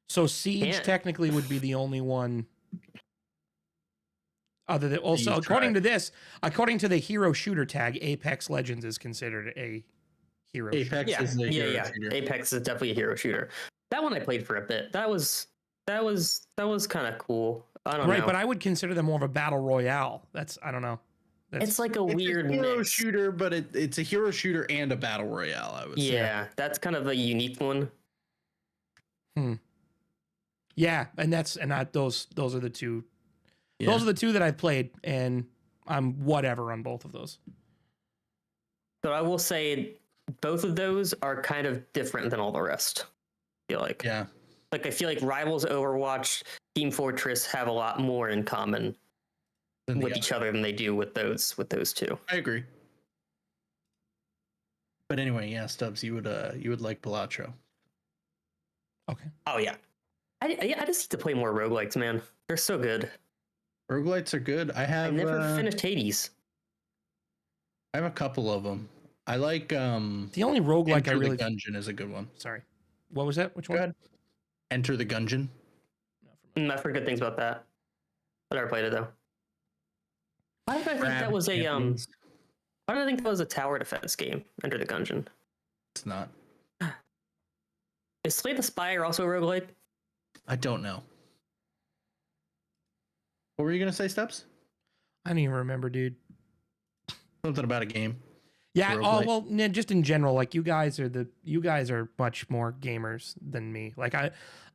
So Siege Can't. technically would be the only one. Other than also, you according tried. to this, according to the hero shooter tag, Apex Legends is considered a hero shooter. Apex yeah, is a hero yeah. shooter. Apex is definitely a hero shooter. That one I played for a bit. That was kind of cool. I don't Right, know. but I would consider them more of a battle royale. I don't know. It's like a It's weird a hero mix. shooter, but it's a hero shooter and a battle royale. I would say. Yeah, that's kind of a unique one. Yeah, and those are the two. Yeah. Those are the two that I've played, and I'm whatever on both of those. But I will say both of those are kind of different than all the rest. I feel like. Yeah. Like I feel like Rivals, Overwatch, Team Fortress have a lot more in common Than the with each other than they do with those two. I agree. But anyway, yeah, Stubbs, you would like Balatro. Okay. Oh yeah. I just need to play more roguelikes, man. They're so good. Roguelites are good. I never finished Hades. I have a couple of them. I like The only roguelike Enter I really the Gungeon is a good one. sorry. What was that? Which Go one? ahead. Enter the Gungeon. I've heard good things about that. I never played it though. Why did I think that was a Champions. Why did I think that was a tower defense game? Enter the Gungeon. It's not. Is Slay the Spire also a roguelike? I don't know. What were you gonna say, Steps? I don't even remember, dude. Something about a game. Yeah. Oh Roguelike. well, just in general, like you guys are much more gamers than me. Like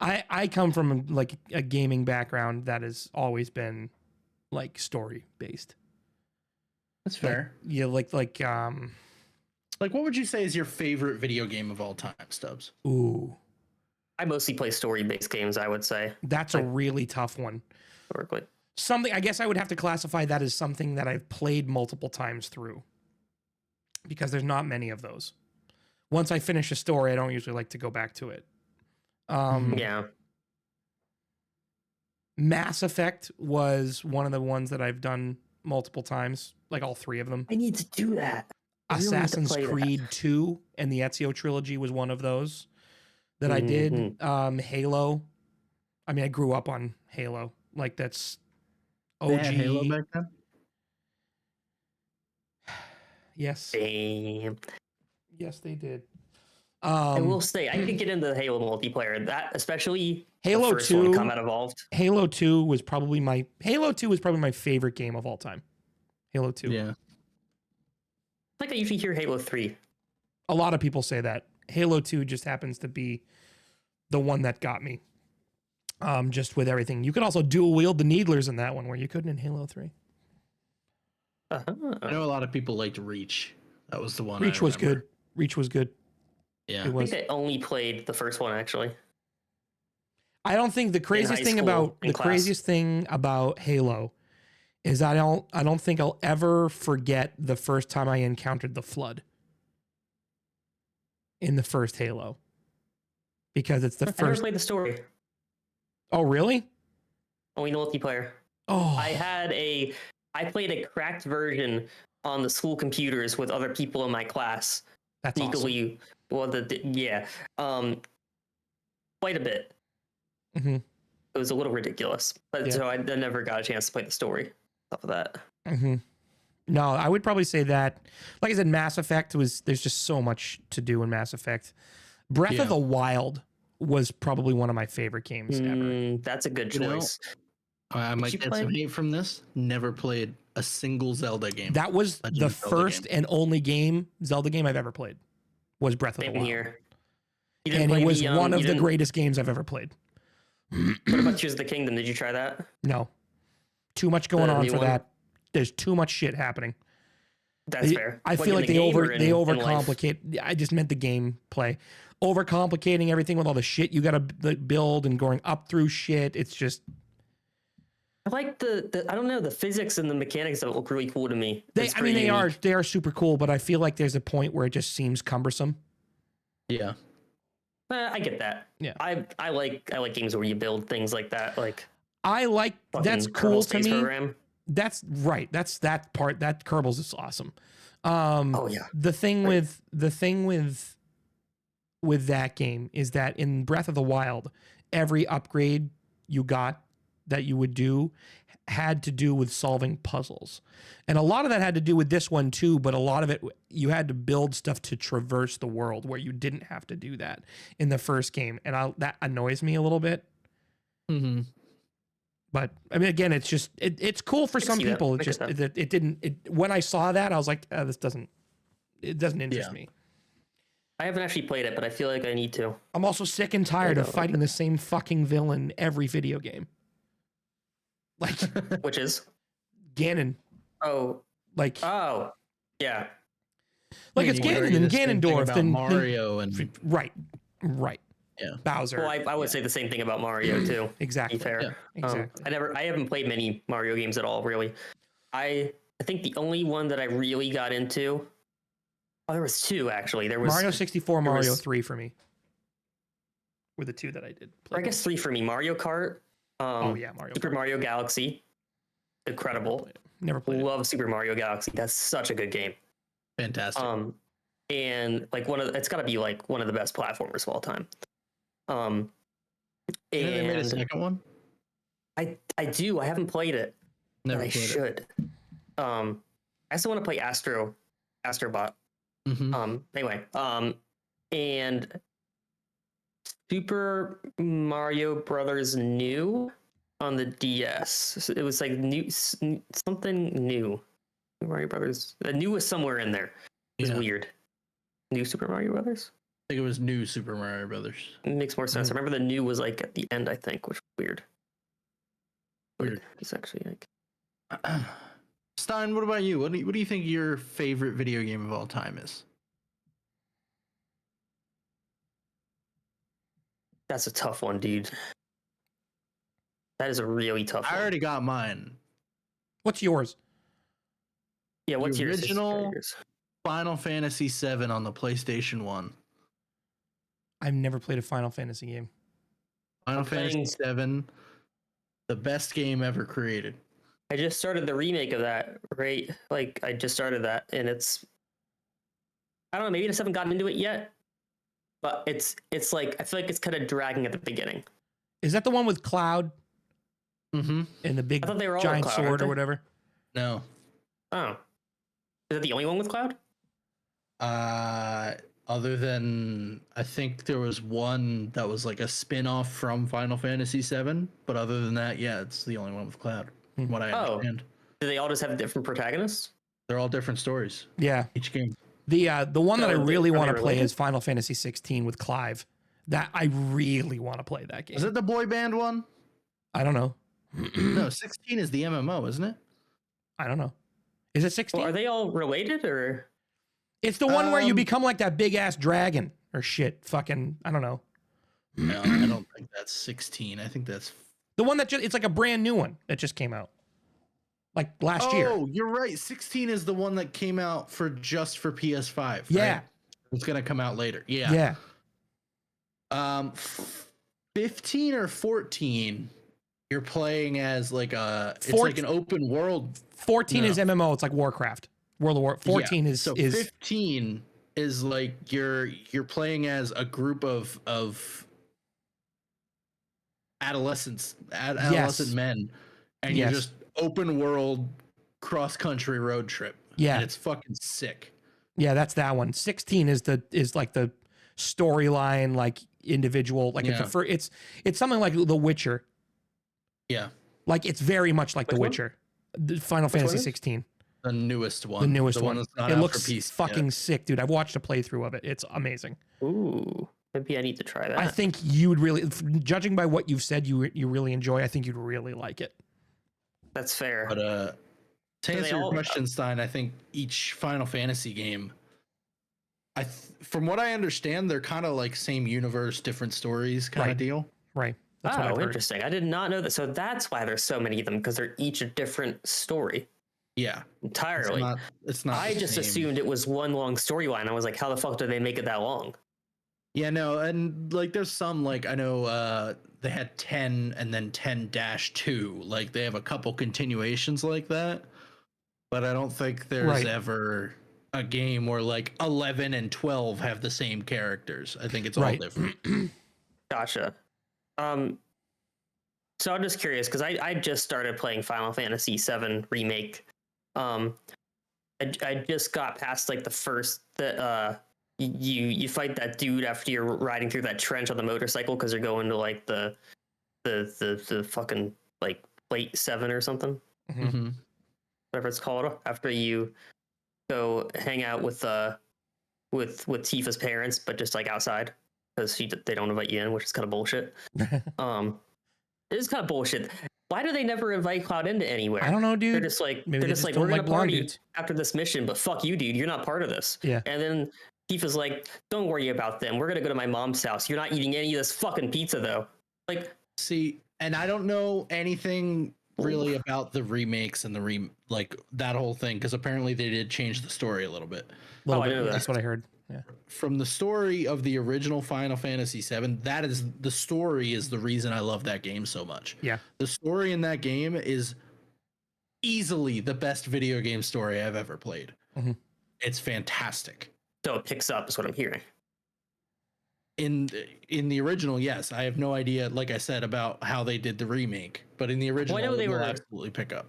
I come from like a gaming background that has always been like story based. That's fair. Yeah, like Like, what would you say is your favorite video game of all time, Stubbs? ooh, I mostly play story-based games, I would say. that's a really tough one. Roguelike. Something I guess I would have to classify that as something that I've played multiple times through. Because there's not many of those. Once I finish a story, I don't usually like to go back to it. Yeah. Mass Effect was one of the ones that I've done multiple times, like all three of them. I need to do that. I really need to Assassin's play that. Creed 2 and the Ezio trilogy was one of those that I did. Halo. I mean, I grew up on Halo. Like that's OG. They had Halo back then? Yes. Damn. Yes, they did. I will say I could get into the Halo multiplayer. That especially Halo the first 2 one, Combat Evolved. Halo 2 was probably my favorite game of all time. Halo 2. Yeah. Like I usually hear Halo 3. A lot of people say that. Halo 2 just happens to be the one that got me. Just with everything. You could also dual wield the Needlers in that one where you couldn't in Halo 3. I know a lot of people liked Reach. That was the one. Reach I was remember. good. Reach was good. Yeah. It I was. think I only played the first one actually. I don't think the craziest high thing school, about in the class. craziest thing about Halo is I don't think I'll ever forget the first time I encountered the Flood in the first Halo. Because it's the I never first. played the story. Oh, really? Only the multiplayer. Oh, I played a cracked version on the school computers with other people in my class. that's awesome. Sneakily, quite a bit. Mm-hmm. It was a little ridiculous, but Yeah. so I never got a chance to play the story. Off of that, Mm-hmm. No, I would probably say that. Like I said, Mass Effect there's just so much to do in Mass Effect. Breath Yeah. of the Wild was probably one of my favorite games ever. That's a good You know, choice. I might you get play? some hate from this. Never played a single Zelda game. That was Legend the of Zelda first game. and only Zelda game I've ever played. Was Breath of Same the Wild. here. You didn't And it play was the, one you of the didn't- greatest games I've ever played. What about Tears of the Kingdom? Did you try that? No. Too much going The on new for one? that. There's too much shit happening. That's fair. I feel in like the they game or in life? overcomplicate. I just meant the gameplay. Overcomplicating everything with all the shit you got to build and going up through shit. It's just I like the I don't know, the physics and the mechanics of it look really cool to me. they It's pretty they unique. are super cool, but I feel like there's a point where it just seems cumbersome. Yeah. I get that. Yeah. I like games where you build things like that, like I like that's fucking cool Kerbal to Space me. Program. That's right. That's that part. That Kerbals is awesome. Oh yeah. The thing Right. with that game is that in Breath of the Wild, every upgrade you got that you would do had to do with solving puzzles. And a lot of that had to do with this one too, but a lot of it you had to build stuff to traverse the world where you didn't have to do that in the first game. And that annoys me a little bit. Mm-hmm. But I mean, again, it's just it's cool for I can some see that. people. I It get just that. it didn't. When I saw that, I was like, this doesn't interest Yeah. me. I haven't actually played it, but I feel like I need to. I'm also sick and tired of go. fighting the same fucking villain every video game. Like Which is Ganon, oh like yeah. it's You could Ganon argue and the same thing Ganondorf about and Mario and right. Bowser. Well, I would say the same thing about Mario too. Exactly. To be fair. Yeah. Exactly. I haven't played many Mario games at all, really. I think the only one that I really got into. Oh, there was two actually. There was Mario 64, there Mario was- 3 for me. Were the two that I did play. Or I guess three for me. Mario Kart. Oh yeah, Mario. Super Kart. Mario Galaxy. Incredible. Never played it. Love Super Mario Galaxy. That's such a good game. Fantastic. And like it's got to be like one of the best platformers of all time. You know they made a And second one. I do. I haven't played it. Never but I played it. should. I still want to play Astrobot. Anyway, and Super Mario Brothers New on the DS. So it was like something new. Super Mario Brothers. The new was somewhere in there. It was Yeah. weird. New Super Mario Brothers. I think it was New Super Mario Brothers. It makes more sense. I remember the new was like at the end, I think, which was weird. Weird. It's actually like Stein, what about you? What do you think your favorite video game of all time is? that's a tough one, dude. That is a really tough I one. already got mine. What's yours? Yeah, what's The yours? original- Final Fantasy VII on the PlayStation 1. I've never played a Final Fantasy game. Final I'm Fantasy VII, the best game ever created. I just started the remake of that, right? Like I just started that, and it's I don't know, maybe I just haven't gotten into it yet. But it's like I feel like it's kind of dragging at the beginning. Is that the one with Cloud Mm-hmm. and the big I thought they were all giant Cloud, aren't sword or they? whatever? No. Oh. Is that the only one with Cloud? Other than I think there was one that was like a spin-off from Final Fantasy VII, but other than that, yeah, it's the only one with Cloud. From what I Oh. understand. Do they all just have different protagonists? They're all different stories. Yeah. Each game. The one that I So, really are they want to play related? is Final Fantasy 16 with Clive. That I really want to play that game. Is it the boy band one? I don't know. No, 16 is the MMO, isn't it? I don't know. Is it 16? Well, are they all related or? It's the one where you Um, become like that big ass dragon or shit. Fucking, I don't know. No, I don't think that's 16. I think that's The one that just, it's like a brand new one that just came out. Like last year. Oh, you're right. 16 is the one that came out for PS5. Yeah. Right? It's gonna come out later. Yeah. Yeah. 15 or 14, you're playing as like it's like an open world. 14 No. is MMO. It's like Warcraft. World of War. 14 is So 15 is like you're playing as a group of adolescent men, and you're Yes. just open world cross country road trip. Yeah. And it's fucking sick. Yeah, that's that one. 16 is like the storyline, like individual, like Yeah. it's something like The Witcher. Yeah. Like it's very much like Which The one? Witcher. The Final Which one Fantasy is? 16. The newest one. The newest the one. that's not It out for looks PC fucking yet. sick, dude. I've watched a playthrough of it. It's amazing. Ooh, maybe I need to try that. I think you would really, judging by what you've said, you really enjoy. I think you'd really like it. That's fair. But to they answer your all- question, Stein, I think each Final Fantasy game, from what I understand, they're kind of like same universe, different stories kind Right. of deal. Right. That's what I've Oh, heard. interesting. I did not know that. So that's why there's so many of them, because they're each a different story Yeah, entirely. It's not. I the just same. assumed it was one long storyline. I was like, how the fuck did they make it that long? Yeah, no, and like there's some like I know they had 10 and then 10-2. Like they have a couple continuations like that, but I don't think there's Right. ever a game where like 11 and 12 have the same characters. I think it's all Right. different. Gotcha. So I'm just curious because I just started playing Final Fantasy VII Remake. I just got past like the first you fight that dude after you're riding through that trench on the motorcycle because you're going to like the fucking like plate 7 or something, Mm-hmm. whatever it's called, after you go hang out with Tifa's parents, but just like outside because they don't invite you in, which is kind of bullshit. It is kind of bullshit. Why do they never invite Cloud into anywhere? I don't know, dude. They're just like Maybe they just we're don't gonna like blonde party dudes. after this mission, but fuck you, dude. You're not part of this. Yeah. And then Tifa's like, don't worry about them. We're gonna go to my mom's house. You're not eating any of this fucking pizza though. Like, see, and I don't know anything really about the remakes and like that whole thing, because apparently they did change the story a little bit. Little I bit. know That's that. what I heard. Yeah. From the story of the original Final Fantasy VII, that is the story is the reason I love that game so much. Yeah. The story in that game is easily the best video game story I've ever played. Mhm. It's fantastic. So it picks up, is what I'm hearing. In the original, yes. I have no idea, like I said, about how they did the remake, but in the original, I know they it will were- absolutely pick up.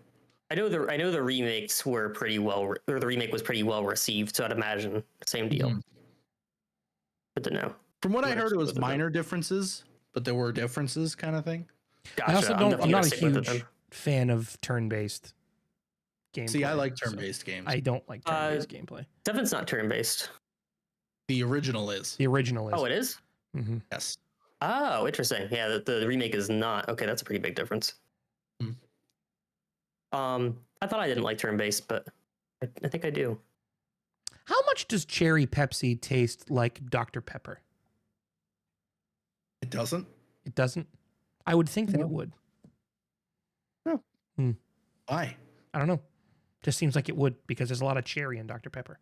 I know the remakes were pretty well, or the remake was pretty well received. So I'd imagine same deal. Mhm. Good to know. From what I Right, heard, it was both of them. minor differences, but there were differences, kind of thing. Gotcha. I also don't. I'm definitely not gonna a stick with it huge then. fan of turn-based gameplay. See, I like so turn-based games. I don't like turn-based gameplay. Seven's not turn based. The original is. The original is. Oh, it is. Mhm. Yes. Oh, interesting. Yeah, the remake is not. Okay, that's a pretty big difference. Hmm. I thought I didn't like turn based, but I think I do. How much does cherry Pepsi taste like Dr. Pepper? It doesn't? It doesn't. I would think that No. it would. Why? I don't know. Just seems like it would because there's a lot of cherry in Dr. Pepper.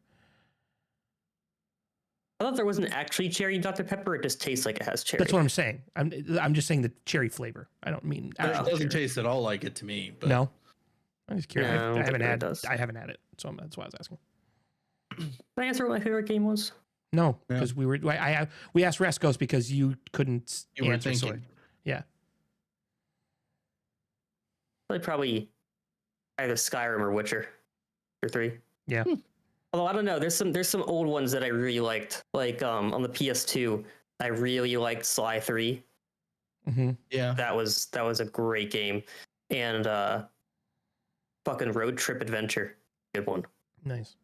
I thought there wasn't actually cherry in Dr. Pepper. It just tastes like it has cherry. That's what I'm saying. I'm just saying the cherry flavor. I don't mean It actual doesn't cherry. taste at all like it to me. But No. I'm just curious. No, I don't I think haven't it had. does. I haven't had it, so that's why I was asking. Can I answer what my favorite game was? No, Yeah. because we asked Rescos because you couldn't You were answer. So thinking. yeah. Probably either Skyrim or Witcher, or 3. Yeah. Although I don't know, there's some old ones that I really liked. Like on the PS2, I really liked Sly 3. Mm-hmm. Yeah. That was a great game. And fucking Road Trip Adventure, good one. Nice.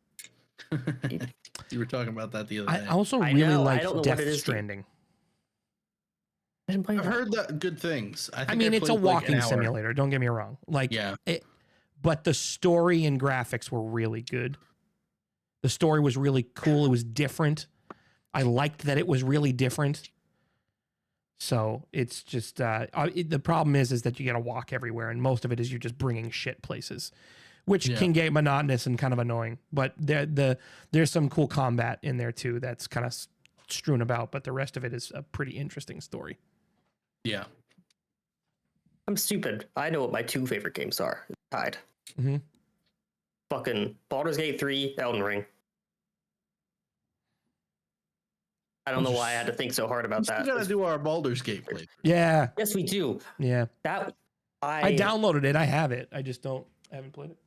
You were talking about that the other I day. also I really know, I liked don't know what Death it is, dude. Stranding. I didn't play I've that. heard that good things. I I mean, it's a played, like, an walking hour. simulator. Don't get me wrong. Like, Yeah. but the story and graphics were really good. The story was really cool. It was different. I liked that it was really different. So it's just the problem is that you got to walk everywhere, and most of it is you're just bringing shit places, which Yeah. can get monotonous and kind of annoying. But there's some cool combat in there too that's kind of strewn about. But the rest of it is a pretty interesting story. Yeah. I'm stupid. I know what my 2 favorite games are. Tied. Mhm. Fucking Baldur's Gate 3, Elden Ring. I don't know why I had to think so hard We about still that. gotta do our Baldur's Gate play. Yeah, Yes, we do. yeah. That I downloaded it. I have it. I haven't played it.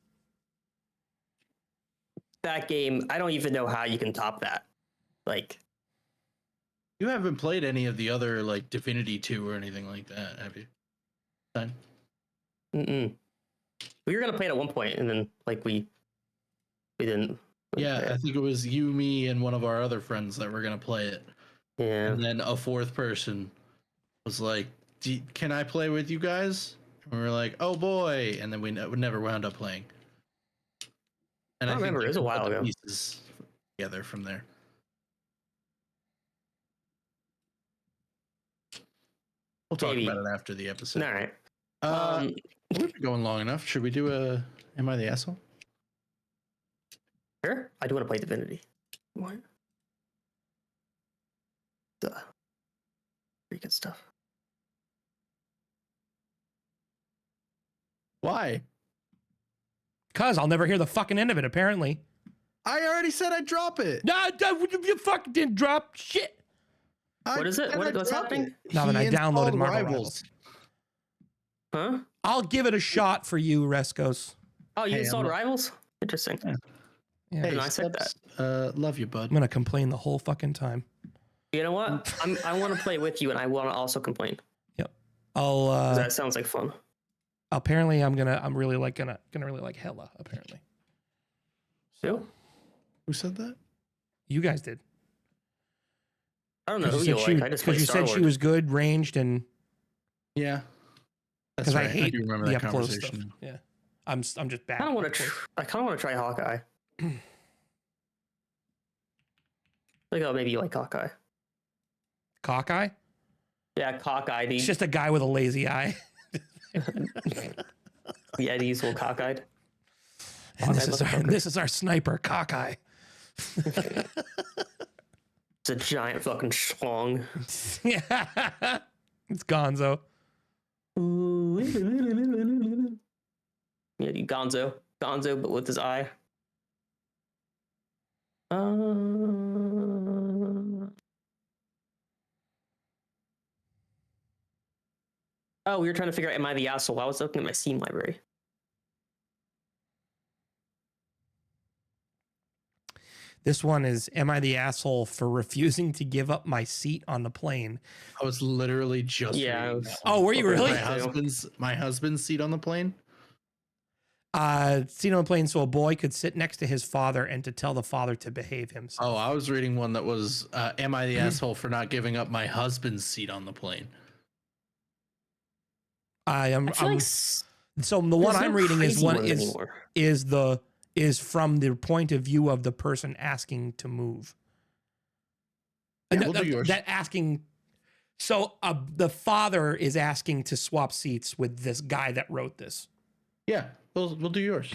that game. I don't even know how you can top that. Like, You haven't played any of the other like Divinity 2 or anything like that, have you? Fine. we were gonna play it at one point, and then like we didn't. Yeah, I think it was you, me, and one of our other friends that were gonna play it, Yeah. and then a fourth person was like, "Can I play with you guys?" And we were like, "Oh boy!" And then we never wound up playing. And I think remember, they it was a put while the ago. Pieces together from there. We'll talk Maybe. about it after the episode. All right. We've been going long enough. Should we do a Am I the Asshole? Sure. I do want to play Divinity. What? Duh. Pretty good stuff. Why? Cause I'll never hear the fucking end of it. Apparently. I already said I'd drop it. No, you fucking didn't drop shit. What is it? said I'd What's drop happening? it. No, but He I downloaded installed Marvel Rivals. Huh? I'll give it a shot for you, Rescos. Oh, you Hey, installed I'm- Rivals? Interesting. Yeah. Yeah. Hey, And I said Steps, love you, bud. I'm gonna complain the whole fucking time. You know what? I want to play with you, and I want to also complain. I'll 'Cause that sounds like fun. apparently I'm really like gonna really like Hella, apparently. Who? Who said that? You guys did. I don't know Because who you you said, like. I just play you Star said Wars. she was good, ranged, and Yeah. That's because right. I hate do remember the that up close stuff. conversation. Yeah. I'm just bad. I kind of want up to. close. I kind of want to try Hawkeye. Like, oh, maybe you like cockeye. Cockeye? Yeah, cockeye. It's just a guy with a lazy eye. Yeah, he's all cockeyed. And this is our sniper, Cockeye. It's a giant fucking schlong. Yeah. It's Gonzo. Yeah, Gonzo. Gonzo, but with his eye. Oh, we were trying to figure out, am I the asshole? I was looking at my Steam library. This one is, am I the asshole for refusing to give up my seat on the plane? I was literally just reading that one. Oh, were you really? My husband's seat on the plane. Seat on the plane so a boy could sit next to his father and to tell the father to behave himself. Oh, I was reading one that was, am I the asshole for not giving up my husband's seat on the plane? So the one I'm reading is from the point of view of the person asking to move. Yeah, we'll do yours. So the father is asking to swap seats with this guy that wrote this. Yeah, we'll do yours.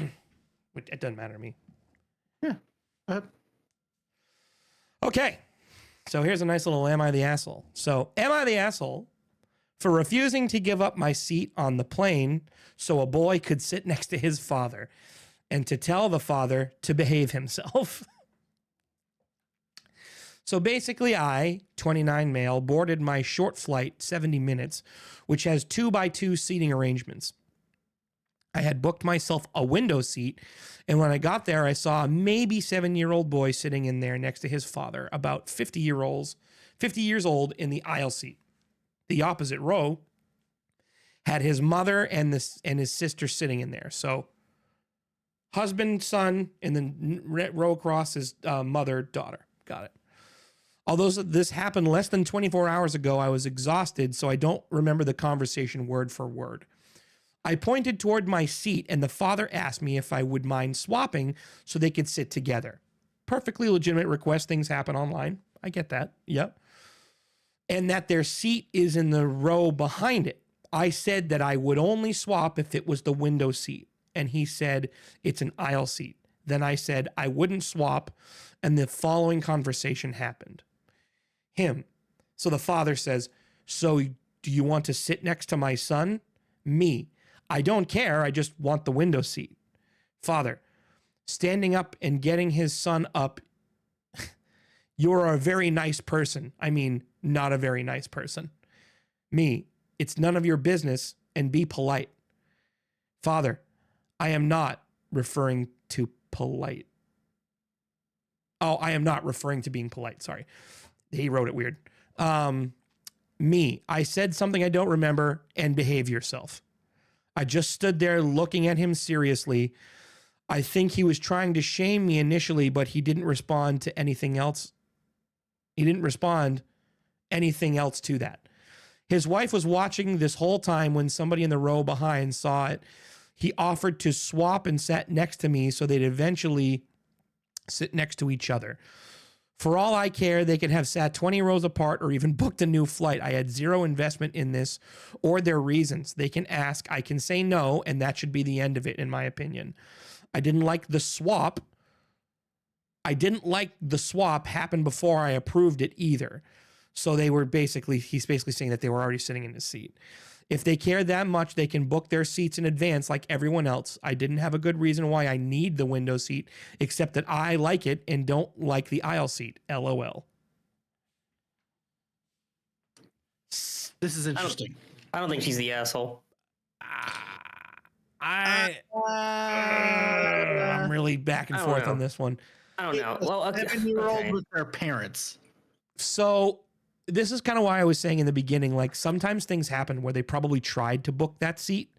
It doesn't matter to me. Yeah. Okay. So here's a nice little am I the asshole? So am I the asshole for refusing to give up my seat on the plane so a boy could sit next to his father and to tell the father to behave himself? So basically, I, 29 male, boarded my short flight, 70 minutes, which has 2x2 seating arrangements. I had booked myself a window seat, and when I got there, I saw a maybe 7-year-old boy sitting in there next to his father, about 50 years old in the aisle seat. The opposite row had his mother and his sister sitting in there. So husband, son, and then row across is mother, daughter. Got it. Although this happened less than 24 hours ago, I was exhausted, so I don't remember the conversation word for word. I pointed toward my seat, and the father asked me if I would mind swapping so they could sit together. Perfectly legitimate request. Things happen online. I get that. Yep. And that their seat is in the row behind it. I said that I would only swap if it was the window seat. And he said, it's an aisle seat. Then I said I wouldn't swap, and the following conversation happened. So the father says, so do you want to sit next to my son? Me. I don't care. I just want the window seat. Father, standing up and getting his son up. You're a very nice person. I mean, not a very nice person. Me, it's none of your business, and be polite. Father, I am not referring to polite. Oh, I am not referring to being polite. Sorry. He wrote it weird. Me, I said something I don't remember, and behave yourself. I just stood there looking at him seriously. I think he was trying to shame me initially, but he didn't respond to anything else. He didn't respond anything else to that. His wife was watching this whole time. When somebody in the row behind saw it, he offered to swap and sat next to me so they'd eventually sit next to each other. For all I care, they could have sat 20 rows apart or even booked a new flight. I had zero investment in this or their reasons. They can ask, I can say no, and that should be the end of it, in my opinion. I didn't like the swap. Happen before I approved it either. So he's basically saying that they were already sitting in his seat. If they care that much, they can book their seats in advance like everyone else. I didn't have a good reason why I need the window seat, except that I like it and don't like the aisle seat. LOL. This is interesting. I don't think she's the asshole. I'm really back and forth on this one. I don't know. Well, 7-year-old with their parents. So this is kind of why I was saying in the beginning, like sometimes things happen where they probably tried to book that seat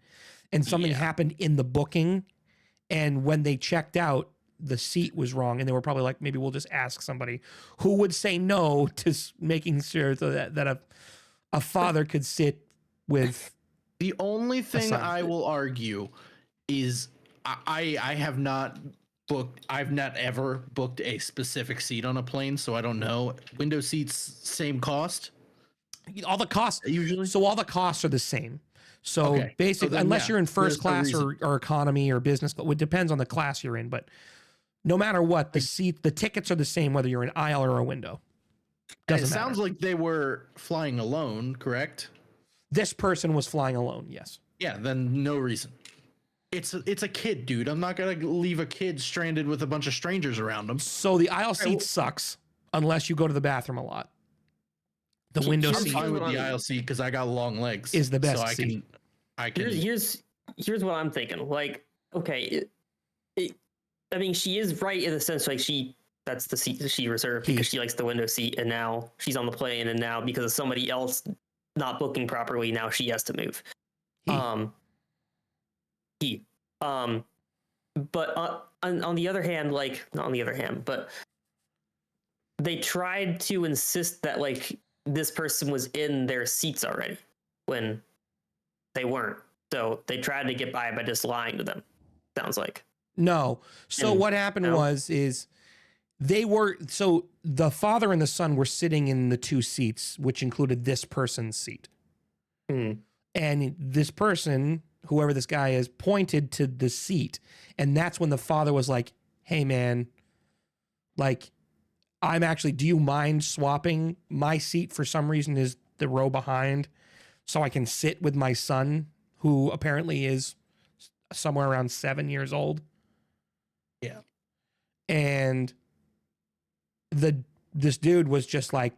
and something happened in the booking. And when they checked out, the seat was wrong. And they were probably like, maybe we'll just ask somebody who would say no to making sure that a father could sit with. The only thing I will argue is I have not booked. I've not ever booked a specific seat on a plane, so I don't know. Window seats, same cost All the costs, usually. so all the costs are the same. So Okay. basically, then, unless yeah, you're in first there's no class or economy or business, it depends on the class you're in. But no matter what, the tickets are the same whether you're an aisle or a window. And Doesn't it matter. sounds like they were flying alone, correct? This person was flying alone. Yes. Yeah, then no reason. It's a kid, dude. I'm not gonna leave a kid stranded with a bunch of strangers around him. So the aisle seat sucks unless you go to the bathroom a lot. The window I'm Here's seat fine with what the I'm- aisle seat because I got long legs. is the best so I seat. I can. Here's what I'm thinking. Like, okay, I mean, she is right in the sense like that's the seat that she reserved because she likes the window seat, and now she's on the plane, and now because of somebody else not booking properly, now she has to move. But on the other hand, like not on the other hand, but they tried to insist that like this person was in their seats already when they weren't. So they tried to get by just lying to them. Sounds like. No. So And- what happened no? is so the father and the son were sitting in the two seats, which included this person's seat. Hmm. And this person, whoever this guy is, pointed to the seat. And that's when the father was like, hey, man, like, do you mind swapping my seat for some reason is the row behind so I can sit with my son, who apparently is somewhere around 7 years old? Yeah. And this dude was just like,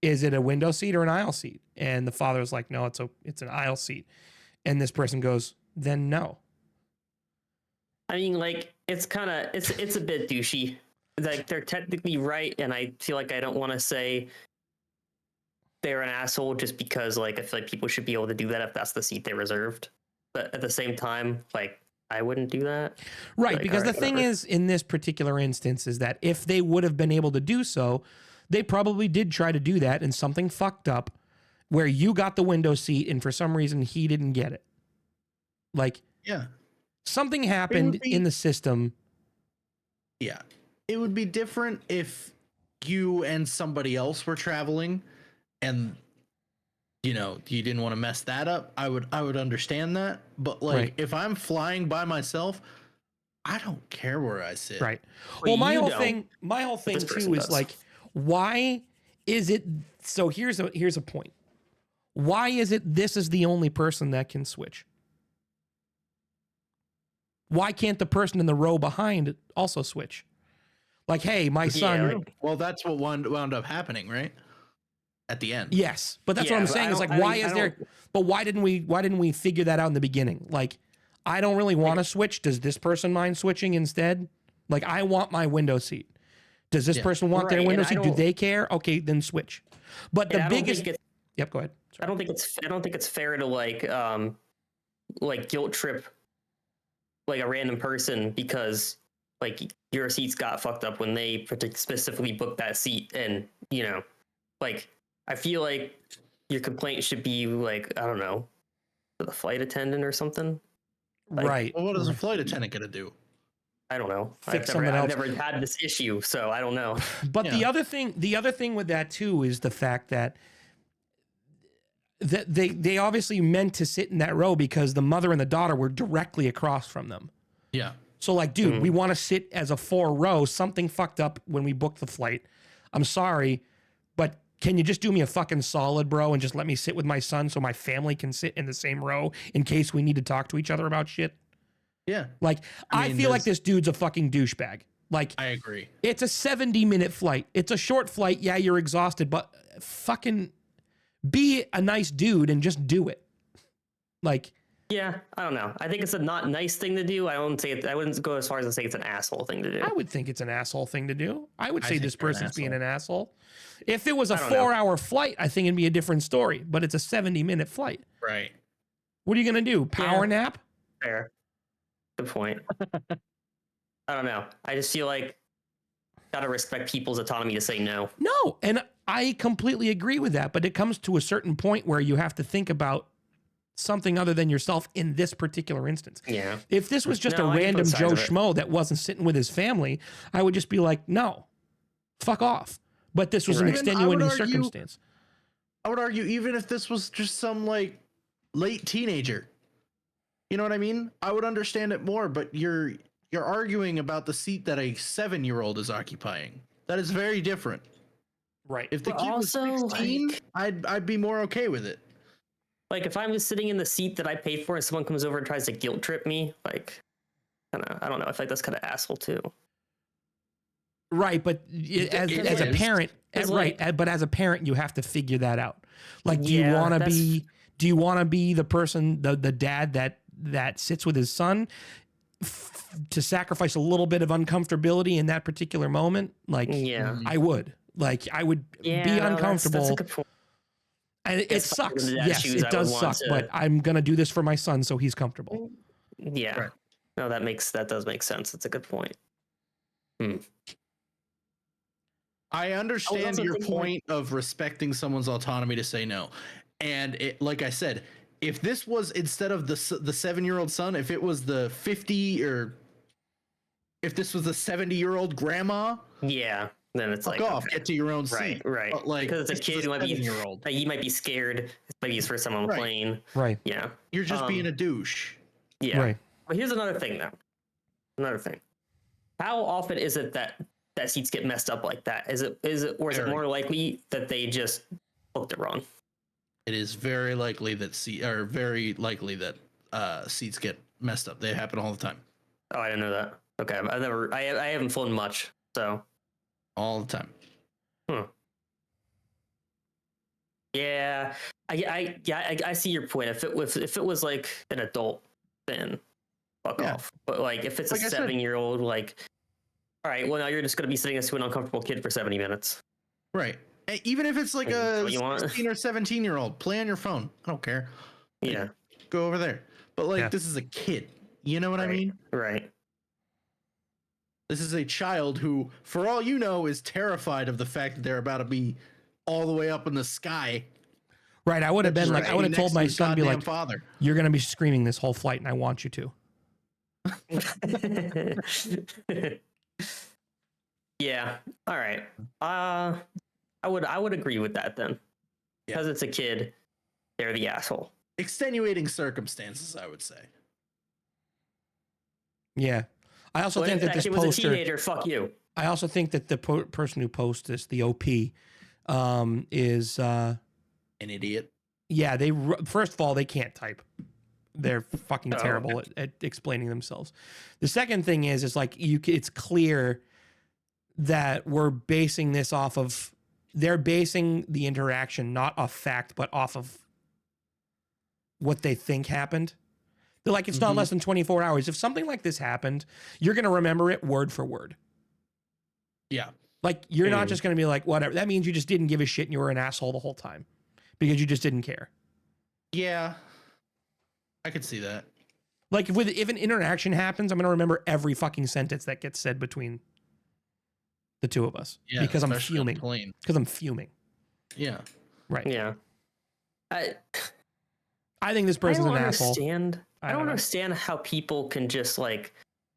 is it a window seat or an aisle seat? And the father was like, no, it's an aisle seat. And this person goes, then no. I mean, like it's a bit douchey. Like they're technically right, and I feel like I don't want to say they're an asshole just because like I feel like people should be able to do that if that's the seat they reserved. But at the same time, like I wouldn't do that. Right, Like, because all right, the thing whatever. is, in this particular instance, is that if they would have been able to do so, they probably did try to do that, and something fucked up where you got the window seat, and for some reason he didn't get it. Like Yeah. something happened be- in the system. Yeah. It would be different if you and somebody else were traveling and you didn't want to mess that up. I would understand that. But like Right. if I'm flying by myself, I don't care where I sit. Right. Well, Well, my you whole don't, thing this person too is does. like, why is it? So here's a point. Why is it this is the only person that can switch? Why can't the person in the row behind also switch? Like, hey, my son. like- Well, that's what wound up happening, right? At the end. Yes, but that's what Yeah, I'm but saying. I Is like, don't- I why mean, is I there? don't- But why didn't we figure that out in the beginning? Like, I don't really want to switch. Does this person mind switching instead? Like, I want my window seat. Does this Yeah. person want their Right, window and I seat? Do don't- they care? Okay, then switch. But and the I don't biggest. think it's Yep, go ahead. I don't think it's fair to like guilt trip like a random person because like your seats got fucked up when they specifically booked that seat, and like I feel like your complaint should be like, I don't know, to the flight attendant or something. Like, Right. Well, what is a flight attendant gonna do? I don't know. Fix I've something else. never had this issue, so I don't know. But the Yeah. other thing with that too is the fact that they obviously meant to sit in that row because the mother and the daughter were directly across from them. Yeah. So like, dude, we want to sit as a 4 row. Something fucked up when we booked the flight. I'm sorry, but can you just do me a fucking solid, bro, and just let me sit with my son so my family can sit in the same row in case we need to talk to each other about shit? Yeah. Like, I mean, feel like there's- this dude's a fucking douchebag. Like, I agree. it's a 70-minute flight. It's a short flight. Yeah, you're exhausted, but fucking be a nice dude and just do it. Like, Yeah, I don't know. I think it's a not nice thing to do. I wouldn't go as far as to say it's an asshole thing to do. I would think it's an asshole thing to do. I would I say think this you're an person's being asshole. an asshole. If it was a I don't know. 4-hour flight, I think it'd be a different story, but it's a 70-minute flight. Right. What are you going to do? Power nap? Fair. Good point. I don't know. I just feel like gotta respect people's autonomy to say no. No. And I completely agree with that, but it comes to a certain point where you have to think about something other than yourself in this particular instance. Yeah. If this was just No, a I get random both sides Joe of it. Schmo that wasn't sitting with his family, I would just be like, no, fuck off. But this was an Right. extenuating circumstance. I would argue even if this was just some like late teenager, you know what I mean? I would understand it more, but you're arguing about the seat that a 7-year-old is occupying. That is very different. Right. If the But kid was also, 16, like- I'd be more okay with it. Like if I'm just sitting in the seat that I paid for and someone comes over and tries to guilt trip me, like, I don't know. I feel like that's kind of asshole too. Right, but as a is. parent, It's right? like- But as a parent, you have to figure that out. Like, do you Yeah, want to that's- be? Do you want to be the person, the dad that sits with his son to sacrifice a little bit of uncomfortability in that particular moment? Like, Yeah. I would. Like, I would Yeah, be no, uncomfortable. That's a good point. And it Guess if I was sucks. in the dad's Yes, shoes, it I would does want suck. to- But I'm gonna do this for my son so he's comfortable. Yeah. Right. No, that does make sense. That's a good point. I understand also your thinking, like- point of respecting someone's autonomy to say no. And it, like I said, if this was instead of the 7-year-old son, if it was the 50 or if this was the 70-year-old grandma, Yeah. Then it's fuck like off, okay. get to your own Right, seat. right. But like, Because it's a this is kid who might be 7-year-old. like, he might be scared. It might be his first time on a Right. plane. Right. Yeah. You're just being a douche. Yeah. Right. But here's another thing, though. Another thing. How often is it that seats get messed up like that? Is it, or is it Very. more likely that they just booked it wrong? It is very likely that seats get messed up. They happen all the time. Oh, I didn't know that. Okay, I haven't flown much, so All the time. yeah. I see your point. If it was like an adult, then fuck Yeah. off. But like if it's Like a I said- 7-year-old, like, all right, well now you're just gonna be sitting next to an uncomfortable kid for 70 minutes. Right. And even if it's like Is that a what you want? 16 or 17-year-old, play on your phone. I don't care. Yeah. Go over there. But like, Yeah. this is a kid. You know what I Right. mean? Right. This is a child who, for all you know, is terrified of the fact that they're about to be all the way up in the sky. Right. I would have been like, I would have told my son, be like, father. you're gonna be screaming this whole flight, and I want you to. Yeah. All right. I would agree with that then. Yeah. Because it's a kid, they're the asshole. Extenuating circumstances, I would say. Yeah. I also But think if that this kid was a poster. teenager, fuck you. I also think that the person who posts this, the OP, is An idiot. yeah. First of all, they can't type. They're fucking Oh, terrible at explaining themselves. The second thing is like it's clear that we're basing this off of. They're basing the interaction not off fact, but off of what they think happened. They're like, it's not Mhm. less than 24 hours. If something like this happened, you're going to remember it word for word. Yeah. Like, you're not Mm. just going to be like, whatever. That means you just didn't give a shit and you were an asshole the whole time because you just didn't care. Yeah. I could see that. Like, if an interaction happens, I'm going to remember every fucking sentence that gets said between the two of us Yeah. because I'm especially on the fuming. plane. Because I'm fuming. Yeah. Right. Yeah. I think this I person's don't an asshole. understand. I I don't don't know. understand how people can just like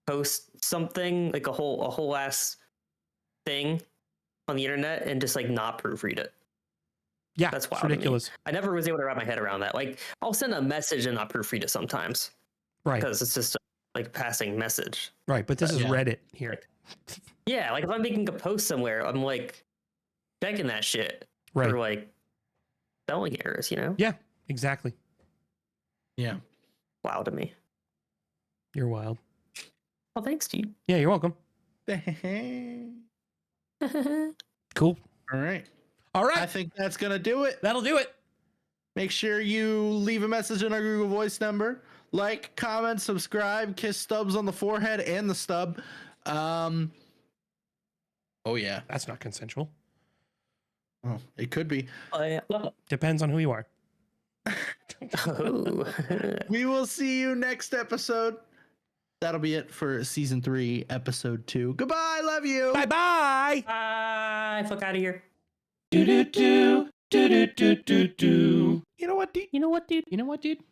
post something like a whole ass thing on the internet and just like not proofread it. Yeah, That's it's wild to me. ridiculous. I never was able to wrap my head around that. Like I'll send a message and not proofread it sometimes Right. because it's just like a passing message. Right. But this is Yeah. Reddit here. Yeah, like if I'm making a post somewhere, I'm like checking that shit Right. for like spelling errors, you know? Yeah, exactly. Yeah. Wow to me. You're wild. Well, thanks, dude. Yeah, you're welcome. Cool. All right. All I right. think that's going to do it. That'll do it. Make sure you leave a message on our Google Voice number. Like, comment, subscribe, kiss Stubbs on the forehead and the stub. Oh, yeah. That's not consensual. Oh, it could be. Depends on who you are. Oh. We will see you next episode. That'll be it for season 3, episode 2. Goodbye. Love you. Bye bye. Bye. Fuck out of here. Do do do do do do do do. You know what, dude? You know what, dude? You know what, dude?